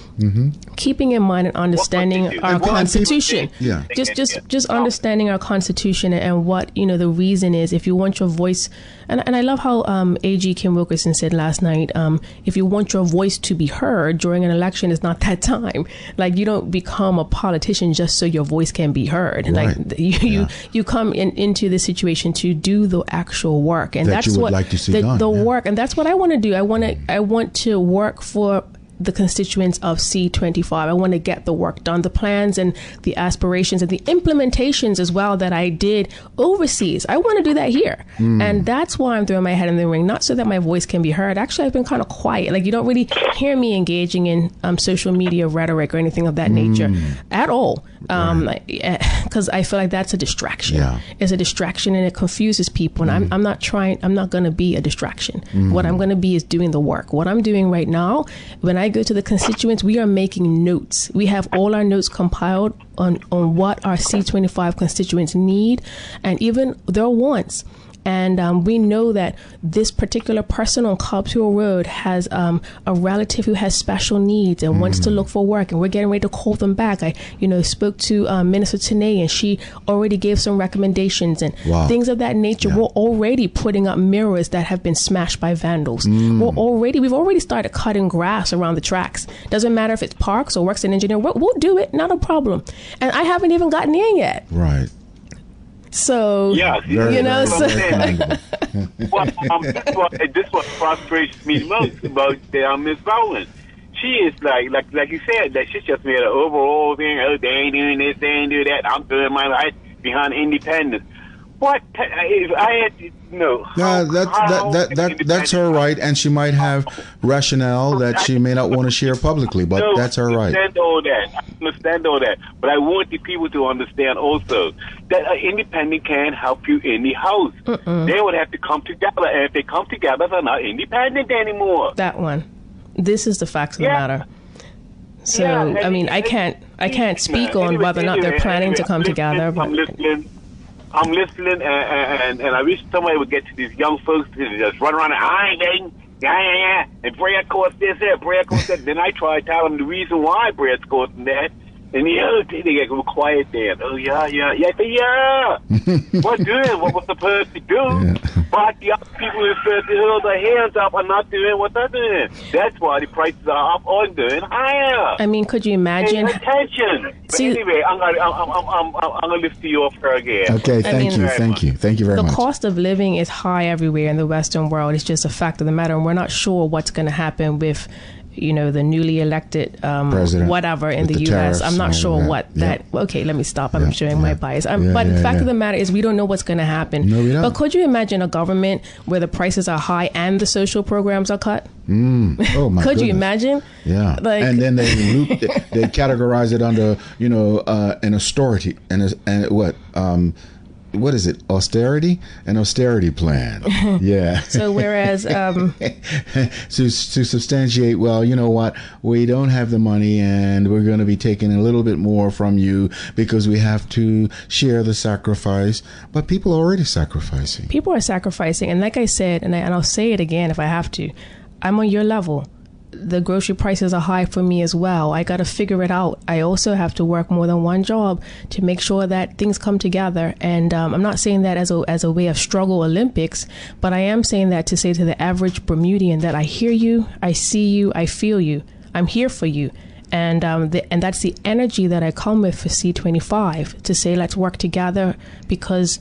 keeping in mind and understanding our Constitution, just understanding our Constitution and what the reason is. If you want your voice, and I love how AG Kim Wilkerson said last night, if you want your voice to be heard during an election, it's not that time. Like, you don't become a politician just so your voice can be heard. Right. Like you come into this situation to do the actual work, and that's you would what like to see done. The work, and that's what I want to do. I want to work for the constituents of C25. I want to get the work done, the plans and the aspirations and the implementations as well that I did overseas. I want to do that here. And that's why I'm throwing my head in the ring, not so that my voice can be heard. Actually, I've been kind of quiet. Like, you don't really hear me engaging in social media rhetoric or anything of that nature at all. Because I feel like that's a distraction. Yeah. It's a distraction, and it confuses people. And I'm not going to be a distraction. What I'm going to be is doing the work. What I'm doing right now, when I go to the constituents, we are making notes. We have all our notes compiled on what our C25 constituents need, and even their wants. And we know that this particular person on Cobbs Hill Road has a relative who has special needs and wants to look for work, and we're getting ready to call them back. I spoke to Minister Tanay, and she already gave some recommendations and things of that nature. We're already putting up mirrors that have been smashed by vandals. We've already started cutting grass around the tracks. Doesn't matter if it's parks or works in engineering. We'll do it, not a problem. And I haven't even gotten in yet. Right. So, this what frustrates me most about Miss Rowland. She is like you said, that she just made an overall thing. Oh, they ain't doing this, they ain't doing that. I'm doing my life behind independence. What? If I had that's her right, and she might have rationale that she may not want to share publicly, but that's her right. I understand all that, but I want the people to understand also that an independent can help you in the house. They would have to come together, and if they come together, they're not independent anymore. That one. This is the facts of the matter. So, I mean, I can't speak on whether or not they're planning to come together. But I'm listening, and I wish somebody would get to these young folks to just run around and and Brad course this, Brad course that. Then I try to tell them the reason why Brad's course that. And the other day they get quiet then. Oh yeah. I say yeah. What doing? What was supposed to do? Yeah. But the other people who supposed to hold their hands up are not doing what they're doing. That's why the prices are up or going higher. I mean, could you imagine? Pay attention. But anyway, I'm gonna lift you off her again. Okay, thank you very much. The cost of living is high everywhere in the Western world. It's just a fact of the matter, and we're not sure what's going to happen with, the newly elected president, whatever in the U.S. I'm not sure what that. Okay, let me stop. I'm showing my bias. But the fact of the matter is, we don't know what's going to happen. No, we don't. But could you imagine a government where the prices are high and the social programs are cut? Oh my! Could you imagine? Yeah. And then they they categorize it under an austerity and what. What is it? Austerity? An austerity plan. Yeah. So whereas to substantiate, well, you know what? We don't have the money and we're going to be taking a little bit more from you because we have to share the sacrifice. But people are already sacrificing. People are sacrificing. And like I said, and I'll say it again if I have to, I'm on your level. The grocery prices are high for me as well. I got to figure it out. I also have to work more than one job to make sure that things come together. And I'm not saying that as a way of struggle Olympics, but I am saying that to say to the average Bermudian that I hear you, I see you, I feel you. I'm here for you. And and that's the energy that I come with for C25 to say let's work together because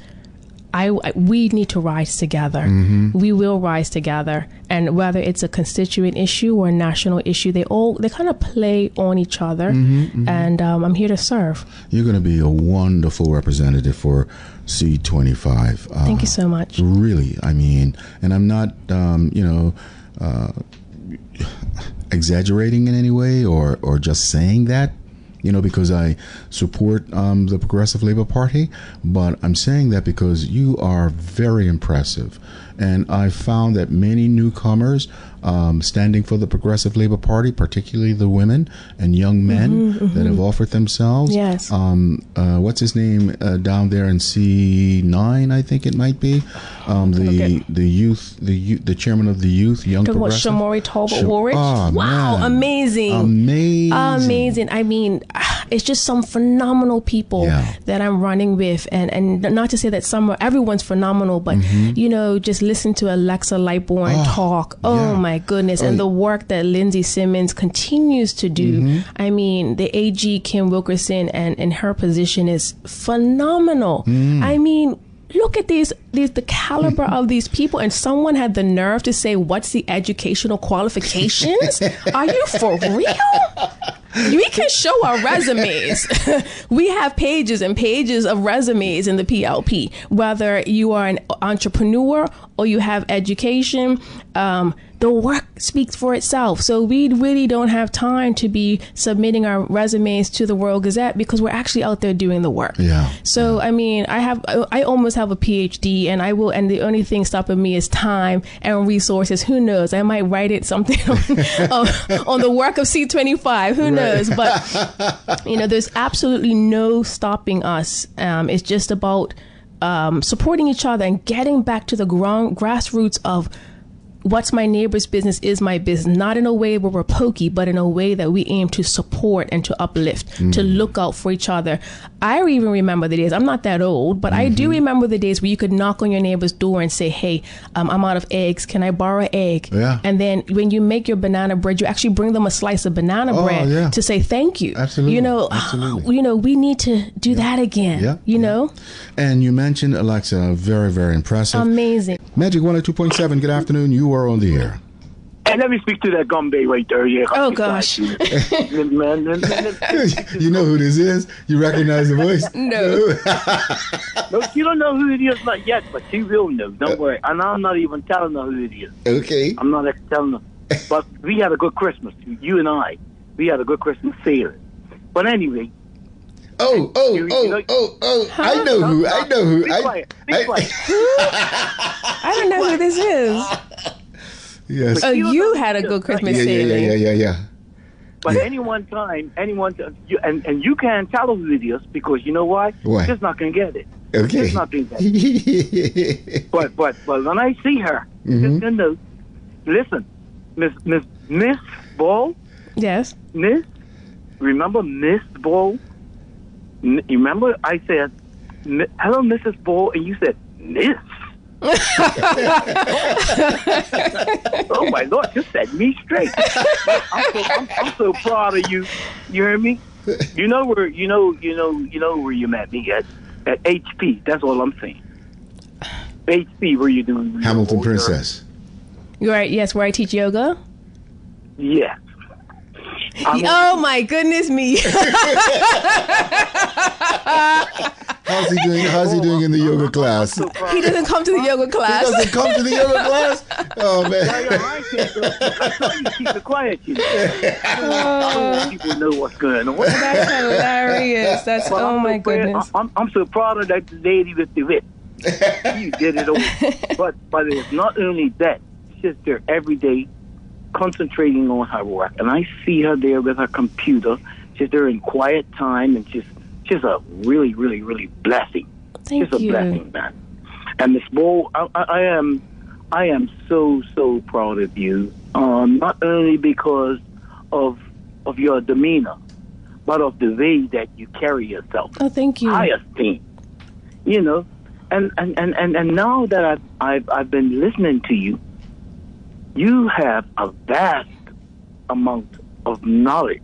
we need to rise together. We will rise together, and whether it's a constituent issue or a national issue, they kind of play on each other. And I'm here to serve. You're going to be a wonderful representative for C25. Thank you so much. Really, I mean, and I'm not, exaggerating in any way or just saying that. Because I support the Progressive Labor Party, but I'm saying that because you are very impressive. And I found that many newcomers standing for the Progressive Labor Party, particularly the women and young men that have offered themselves. Yes. What's his name down there in C9, I think it might be. The chairman of the youth, Young Progressive. Shamori Talbot Warwick. Oh, wow, man. Amazing. I mean, it's just some phenomenal people that I'm running with, and not to say that everyone's phenomenal, but just listen to Alexa Lightbourne talk. Oh my goodness. And the work that Lindsay Simmons continues to do. I mean, the AG Kim Wilkerson and her position is phenomenal. I mean, look at the caliber of these people, and someone had the nerve to say, what's the educational qualifications? Are you for real? We can show our resumes. We have pages and pages of resumes in the PLP, whether you are an entrepreneur or you have education. The work speaks for itself. So we really don't have time to be submitting our resumes to the World Gazette because we're actually out there doing the work. So, I mean, I almost have a PhD, and the only thing stopping me is time and resources. Who knows? I might write something on the work of C25. Who knows? But, there's absolutely no stopping us. It's just about supporting each other and getting back to the grassroots of what's my neighbor's business is my business, not in a way where we're pokey, but in a way that we aim to support and to uplift, to look out for each other. I even remember the days, I'm not that old, but I do remember the days where you could knock on your neighbor's door and say, hey, I'm out of eggs. Can I borrow an egg? Yeah. And then when you make your banana bread, you actually bring them a slice of banana bread to say thank you. Absolutely. Absolutely. We need to do that again, know? And you mentioned Alexa, very, very impressive. Amazing. Magic 102.7, good afternoon. You are on the air. Hey, let me speak to that Gumby right there. Yeah. Oh, gosh. You know who this is? You recognize the voice? No. No, she don't know who it is, not yet, but she will know. Don't worry. And I'm not even telling her who it is. Okay. I'm not telling her. But we had a good Christmas. You and I. We had a good Christmas feeling. But anyway. Huh? I know who. Be quiet. I don't know who this is. Yes. Oh, you had a good Christmas feeling. Yeah. But any one time, and you can't tell her who it is because you know why? Why? Just not going to get it. Okay. Just not going to get it. but when I see her, just going to know, listen, Miss Ball. Yes. Miss, remember Miss Bull? You remember I said, hello, Mrs. Bull, and you said, Miss. Oh my Lord, you set me straight. I'm so proud of you. You hear me? You know where you met me at HP. That's all I'm saying. HP, where you do Hamilton Princess. You're right. Yes, where I teach yoga. Yes. Oh my goodness me! How's he doing in the yoga class? He doesn't come to the yoga class. He doesn't come to the yoga class? Oh, man. I told you keep it quiet. I don't want people to know what's going on. That's hilarious. That's, oh my goodness. I'm so proud of that lady with the whip. You did it all. But it's not only that. She's just there every day, concentrating on her work. And I see her there with her computer. She's there in quiet time, and she's a really, really, really blessing. Thank you. She's a blessing, man. And Miss Bull, I am so proud of you. Not only because of your demeanor, but of the way that you carry yourself. Oh, thank you. High esteem. You know, and now that I've been listening to you, you have a vast amount of knowledge,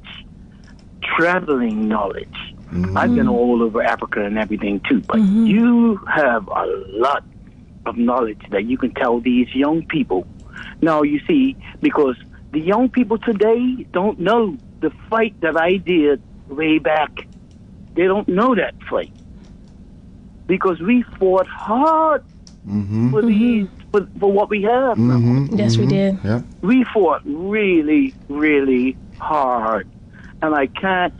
traveling knowledge. Mm-hmm. I've been all over Africa and everything too, but you have a lot of knowledge that you can tell these young people. Now, you see, because the young people today don't know the fight that I did way back. They don't know that fight. Because we fought hard for these, for what we have now. Yes, we did. Yep. We fought really, really hard. And I can't,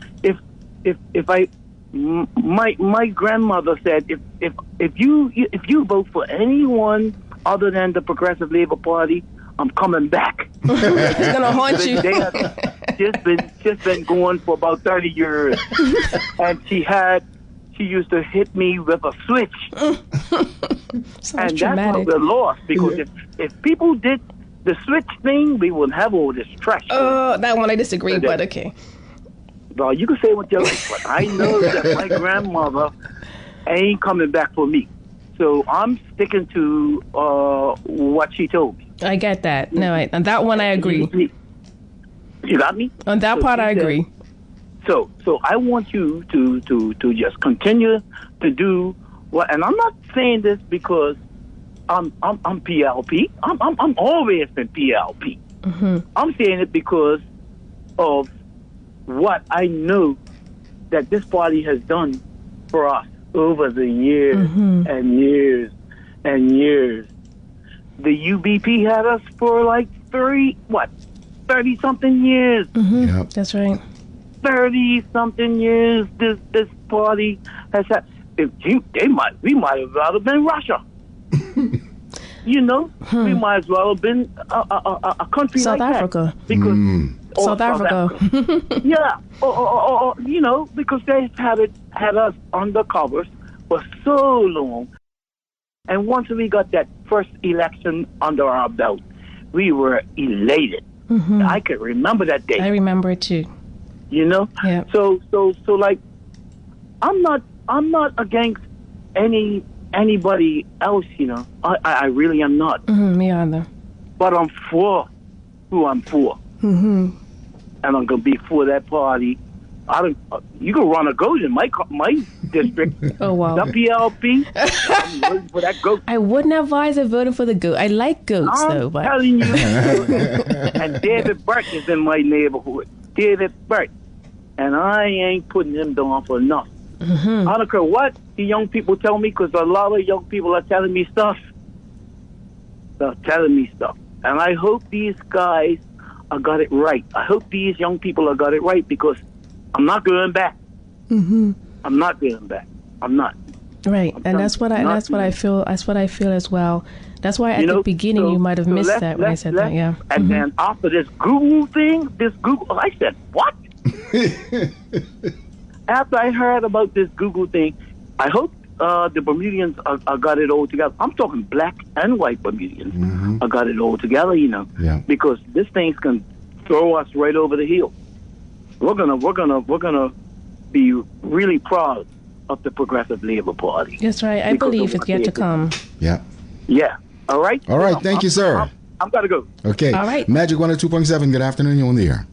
my grandmother said, if you vote for anyone other than the Progressive Labor Party, I'm coming back. It's gonna haunt you. They have just been going for about 30 years, and she used to hit me with a switch, and dramatic. that's what we lost, because if people did the switch thing, we wouldn't have all this trash. Oh, that one I disagree, but okay. Well, you can say what you like, but I know that my grandmother ain't coming back for me. So I'm sticking to what she told me. I get that. No, on that one I agree. You got me? On that part I agree. So I want you to just continue to do what, and I'm not saying this because I'm PLP. I'm always been PLP. I'm saying it because of what I know that this party has done for us over the years and years and years. The UBP had us for like 30-something years. Yep. That's right. 30-something years this party has had. We might as well have been Russia. You know, we might as well have been a country South like Africa. That. Because South Africa. Yeah, or you know, because they had us under covers for so long, and once we got that first election under our belt, we were elated. I can remember that day. I remember it too. You know, yeah. So like, I'm not against anybody else. You know, I really am not. Me either. But I'm for who I'm for. And I'm gonna be for that party. You can run a goat in my district. Oh wow. The PLP. I'm voting for that goat. I wouldn't advise of voting for the goat. I like goats though, but I'm telling you. And David Burt is in my neighborhood. David Burt, and I ain't putting him down for nothing. I don't care what the young people tell me, because a lot of young people are telling me stuff. They're telling me stuff, and I hope these guys got it right. I hope these young people got it right, because I'm not going back. I'm not going back. I'm not. Right, and that's what I feel. That's what I feel as well. That's why at the beginning you might have missed that when I said that. Yeah. And then after this Google thing, I said, what? After I heard about this Google thing, I hope the Bermudians got it all together. I'm talking black and white Bermudians. I got it all together, you know, because this thing's going to throw us right over the hill. we're gonna be really proud of the Progressive Labor Party. That's right. I believe it's yet to come. Yeah. Yeah. All right. All right. Thank you, sir. I'm gotta go. Okay. All right. Magic 102.7. Good afternoon. You're on the air.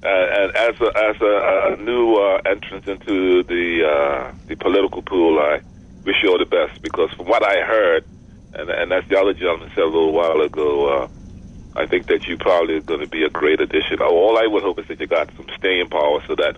And as a new entrance into the political pool, I wish you all the best, because from what I heard, and as the other gentleman said a little while ago, I think that you probably are going to be a great addition. All I would hope is that you got some staying power, so that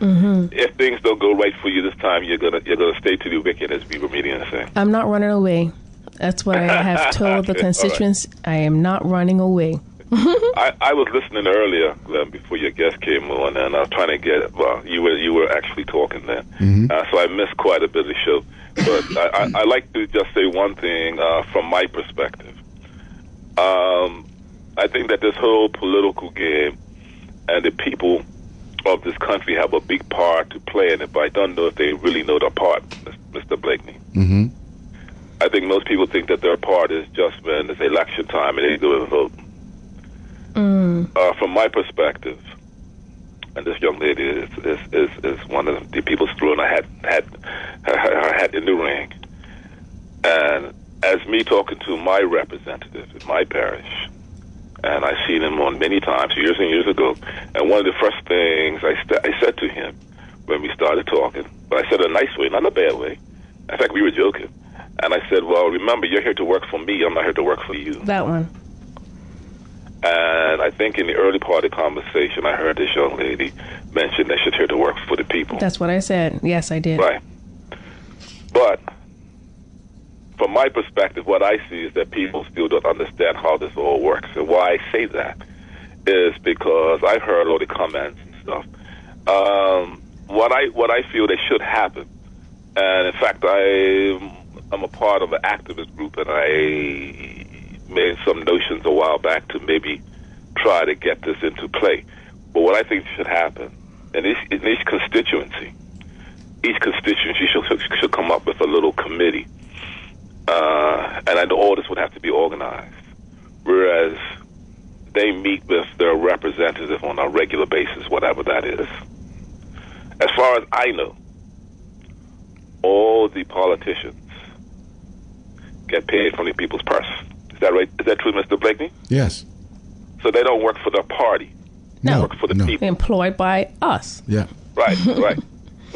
if things don't go right for you this time, you're gonna stay to the wicket, as we were meeting to say. I'm not running away. That's what I have told the constituents. Right. I am not running away. I was listening earlier, Glenn, before your guest came on, and I was trying to get. Well, you were actually talking then, so I missed quite a bit of the show. But I like to just say one thing from my perspective. I think that this whole political game and the people of this country have a big part to play in it, but I don't know if they really know their part, Mr. Blakeney. Mm-hmm. I think most people think that their part is just when it's election time and they go and vote. From my perspective, and this young lady is one of the people throwing her hat in the ring. And as me talking to my representative in my parish, and I've seen him on many times, years and years ago, and one of the first things I said to him when we started talking, but I said it a nice way, not a bad way. In fact, we were joking. And I said, well, remember, you're here to work for me. I'm not here to work for you. That one. And I think in the early part of the conversation, I heard this young lady mention that she's here to work for the people. That's what I said. Yes, I did. Right. But from my perspective, what I see is that people still don't understand how this all works. And why I say that is because I've heard all the comments and stuff. What I feel that should happen, and in fact, I'm a part of an activist group, and I made some notions a while back to maybe try to get this into play. But what I think should happen, in each constituency should come up with a little committee. And I know all this would have to be organized, whereas they meet with their representative on a regular basis, whatever that is. As far as I know, all the politicians get paid from the people's purse. Is that right? Is that true, Mr. Blakeney? Yes. So they don't work for the party. No. They work for the people. Employed by us. Yeah. Right, right.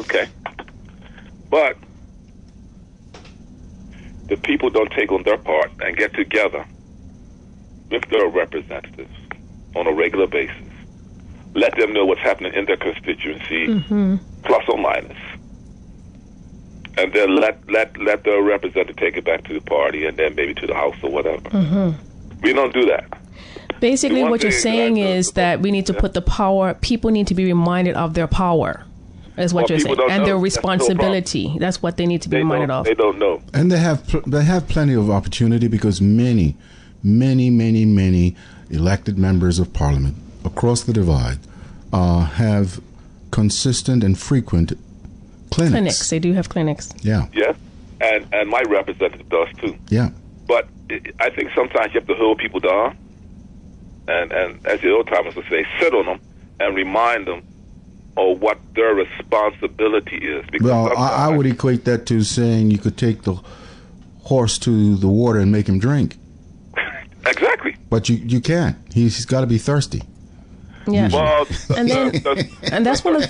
Okay. But the people don't take on their part and get together with their representatives on a regular basis. Let them know what's happening in their constituency, plus or minus. And then let the representative take it back to the party and then maybe to the House or whatever. We don't do that. Basically, what you're saying is that we need to put the power, people need to be reminded of their power, is what you're saying, and their responsibility. That's what they need to be reminded of. They don't know. And they have plenty of opportunity, because many elected members of Parliament across the divide have consistent and frequent clinics. They do have clinics. Yeah. Yes, and my representative does too. Yeah. But I think sometimes you have to hold people down, and as the old timers would say, sit on them and remind them of what their responsibility is. Because well, I would equate that to saying you could take the horse to the water and make him drink. Exactly. But you can't. He's got to be thirsty. Yeah. Well, and that's one of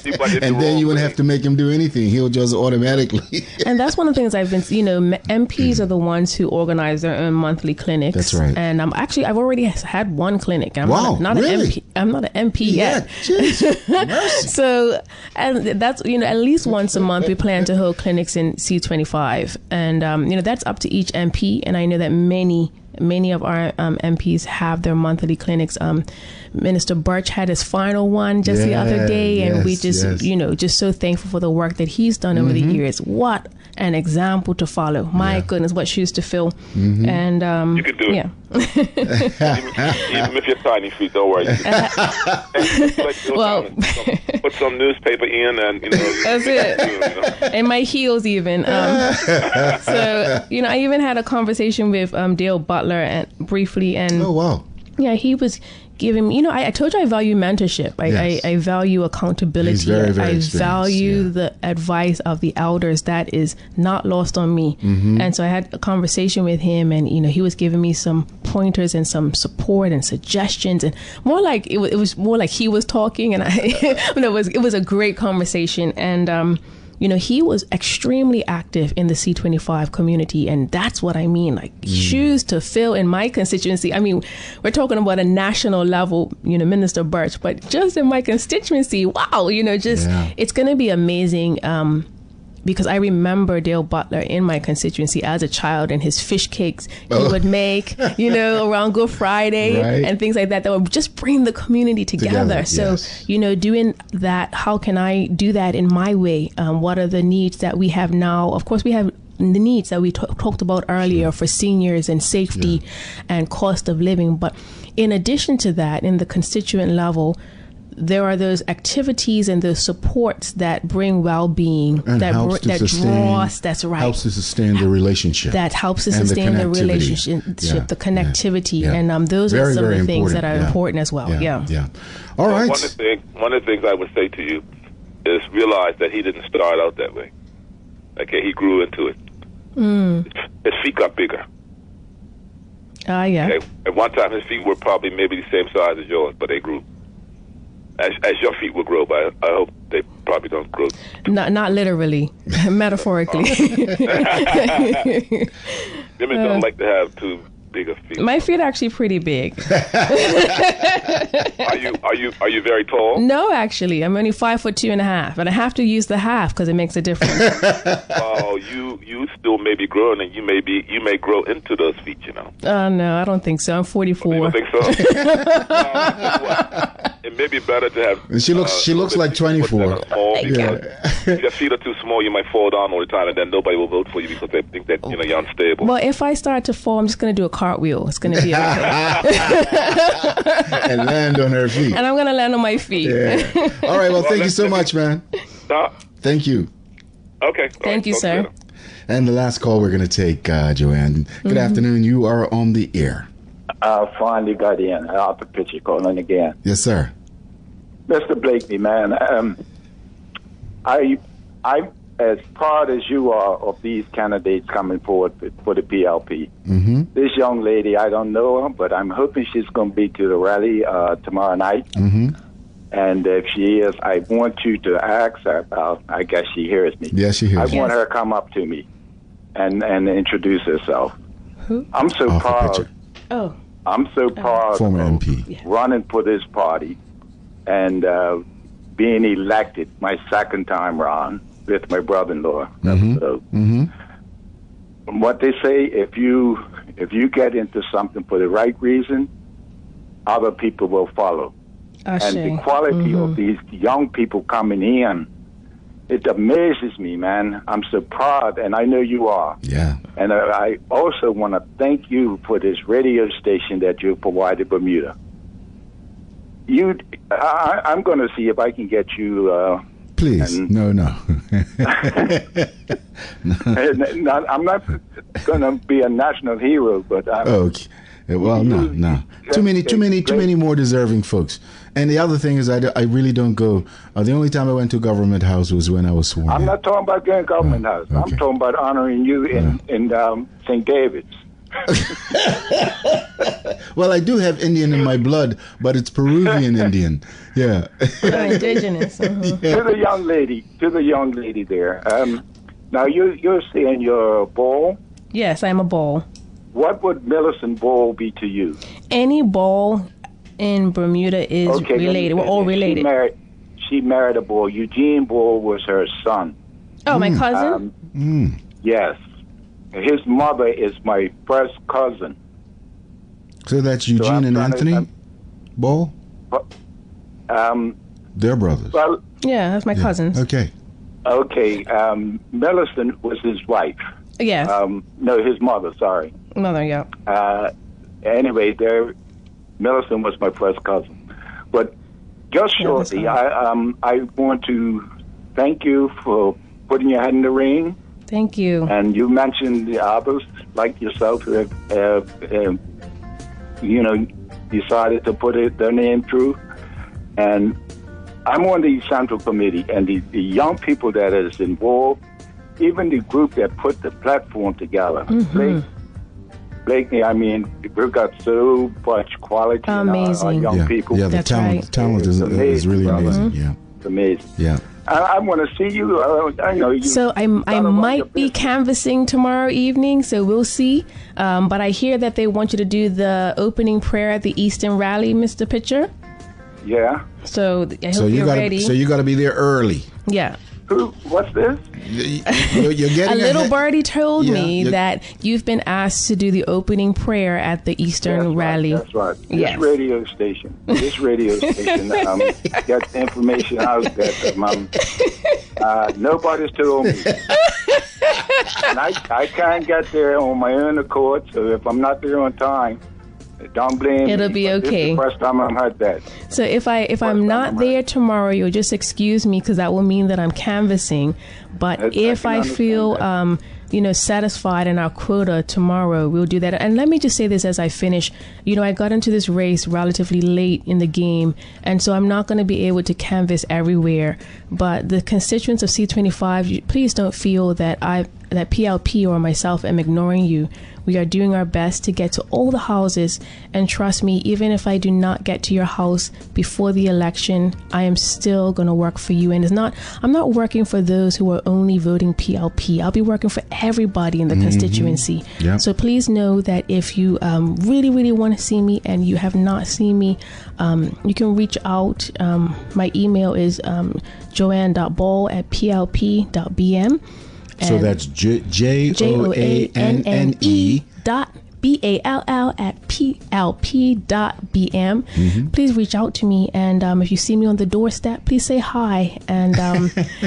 and then you wouldn't have to make him do anything. He'll just automatically. And that's one of the things I've been, MPs are the ones who organize their own monthly clinics. That's right. And I've already had one clinic. I'm not really? an MP. I'm not an MP yet. Mercy. So, and that's, at least once a month we plan to hold clinics in C25. And, that's up to each MP. And I know that many of our MPs have their monthly clinics. Minister Birch had his final one just the other day, and we just, just so thankful for the work that he's done over the years. What an example to follow. My goodness, what shoes to fill. And you can do it. Even if you're tiny feet, don't worry. Well, put some newspaper in, and that's it. And my heels even. So I even had a conversation with Dale Butler briefly, and oh wow. Yeah, he was giving me, I told you I value mentorship. I value accountability. He's very, very I value the advice of the elders. That is not lost on me. And so I had a conversation with him, and, he was giving me some pointers and some support and suggestions, and more like it was more like he was talking, and it was a great conversation. And, he was extremely active in the C25 community, and that's what I mean. Like, shoes to fill in my constituency. I mean, we're talking about a national level, Minister Birch, but just in my constituency, wow, it's going to be amazing. Because I remember Dale Butler in my constituency as a child, and his fish cakes he would make, around Good Friday and things like that would just bring the community together. So, doing that, how can I do that in my way? What are the needs that we have now? Of course, we have the needs that we talked about earlier for seniors and safety and cost of living. But in addition to that, in the constituent level, there are those activities and those supports that bring well-being, helps to sustain the relationship. That helps to sustain the relationship, the connectivity, and those are some of the things that are important as well. All right. One of the things I would say to you is realize that he didn't start out that way. Okay, he grew into it. His feet got bigger. Okay? At one time, his feet were probably maybe the same size as yours, but they grew. As your feet will grow, but I hope they probably don't grow. Not literally, metaphorically. Women don't like to have too bigger feet. My feet are actually pretty big. Are you very tall? No, actually, I'm only 5'2.5", but I have to use the half because it makes a difference. Well, you still may be growing, and you may grow into those feet. No, I don't think so. I'm 44. You don't think so? It may be better to have. She looks like 24. If your feet are too small, you might fall down all the time, and then nobody will vote for you because they think that you're unstable. Well, if I start to fall, I'm just going to do a cartwheel. It's going to be okay. And land on her feet. And I'm going to land on my feet. All right. Well, thank you so much, man. Thank you. Okay. Thank you, sir. And the last call we're going to take, Joanne. Good afternoon. You are on the air. Finally got in. Out the picture calling again. Yes, sir. Mr. Blakeney, man, I, as proud as you are of these candidates coming forward for the PLP. This young lady, I don't know her, but I'm hoping she's going to be to the rally tomorrow night. And if she is, I want you to ask her. I guess she hears me. Yes, she hears. I want her to come up to me and introduce herself. Who? I'm so proud. I'm so proud former of MP running for this party and being elected my second time around with my brother-in-law. So, what they say, if you get into something for the right reason, other people will follow. And the quality of these young people coming in, it amazes me, man. I'm so proud, and I know you are. Yeah. And I also want to thank you for this radio station that you provided Bermuda. I'm going to see if I can get you. Please, no. I'm not going to be a national hero, but okay. Well, no. Too many more deserving folks. And the other thing is, I really don't go. The only time I went to Government House was when I was sworn. I'm not talking about going to Government House. Okay. I'm talking about honoring you in St. David's. Well, I do have Indian in my blood, but it's Peruvian Indian. Yeah. Indigenous. To the young lady there. Now you're saying you're a ball? Yes, I'm a ball. What would Millicent Ball be to you? Any ball in Bermuda is related. We're all related. She married a Ball. Eugene Ball was her son. Oh, my cousin? Yes. His mother is my first cousin. So that's Eugene and Anthony Ball? They're brothers. Well, yeah, that's my cousins. Okay. Millicent was his wife. Yes. No, his mother, sorry. Mother, yeah. Anyway, Millicent was my first cousin. But just shortly, I want to thank you for putting your head in the ring. Thank you. And you mentioned the others like yourself who have decided to put their name through. And I'm on the Central Committee, and the young people that is involved, even the group that put the platform together, Blakeney, I mean, we've got so much quality in our young people. Yeah, the talent is really amazing. Yeah, it's amazing. Yeah. I want to see you. I know you. So I might be canvassing tomorrow evening, so we'll see. But I hear that they want you to do the opening prayer at the Eastern Rally, Mr. Pitcher. Yeah. So I hope you're ready. So you got to be there early. Yeah. What's this? You're getting a little birdie told me that you've been asked to do the opening prayer at the Eastern Rally. That's right. This radio station gets information out that nobody's told me. And I can't get there on my own accord, so if I'm not there on time, don't blame me. It'll be okay. This is the first time I've heard that. So if I'm not there tomorrow, you'll just excuse me, because that will mean that I'm canvassing. But if I feel satisfied in our quota tomorrow, we'll do that. And let me just say this as I finish. I got into this race relatively late in the game, and so I'm not going to be able to canvass everywhere. But the constituents of C25, please don't feel that that PLP or myself am ignoring you. We are doing our best to get to all the houses, and trust me, even if I do not get to your house before the election, I am still going to work for you. And I'm not working for those who are only voting PLP. I'll be working for everybody in the constituency. Yep. So please know that if you really, really want to see me and you have not seen me, you can reach out. My email is joanne.ball@plp.bm. So that's JOANNE BALL@PLP.BM. Please reach out to me, and if you see me on the doorstep, please say hi. And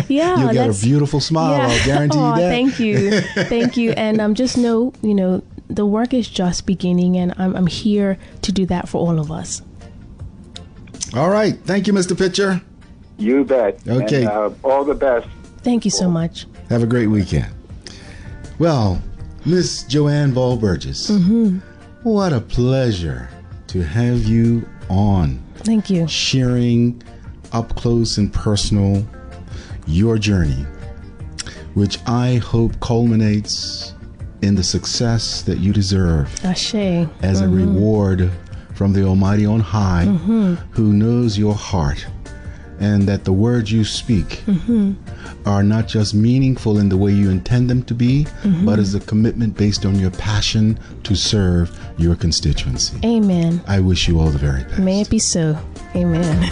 you'll get a beautiful smile. I'll guarantee you that. Thank you. And just know, the work is just beginning, and I'm here to do that for all of us. All right, thank you, Mr. Pitcher. You bet. Okay, and, all the best. Thank you so much. Have a great weekend. Well, Miss Joanne Ball-Burgess, what a pleasure to have you on. Thank you. Sharing up close and personal your journey, which I hope culminates in the success that you deserve. Ashe. As a reward from the Almighty on high, who knows your heart, and that the words you speak are not just meaningful in the way you intend them to be, but as a commitment based on your passion to serve your constituency. Amen. I wish you all the very best. May it be so. Amen.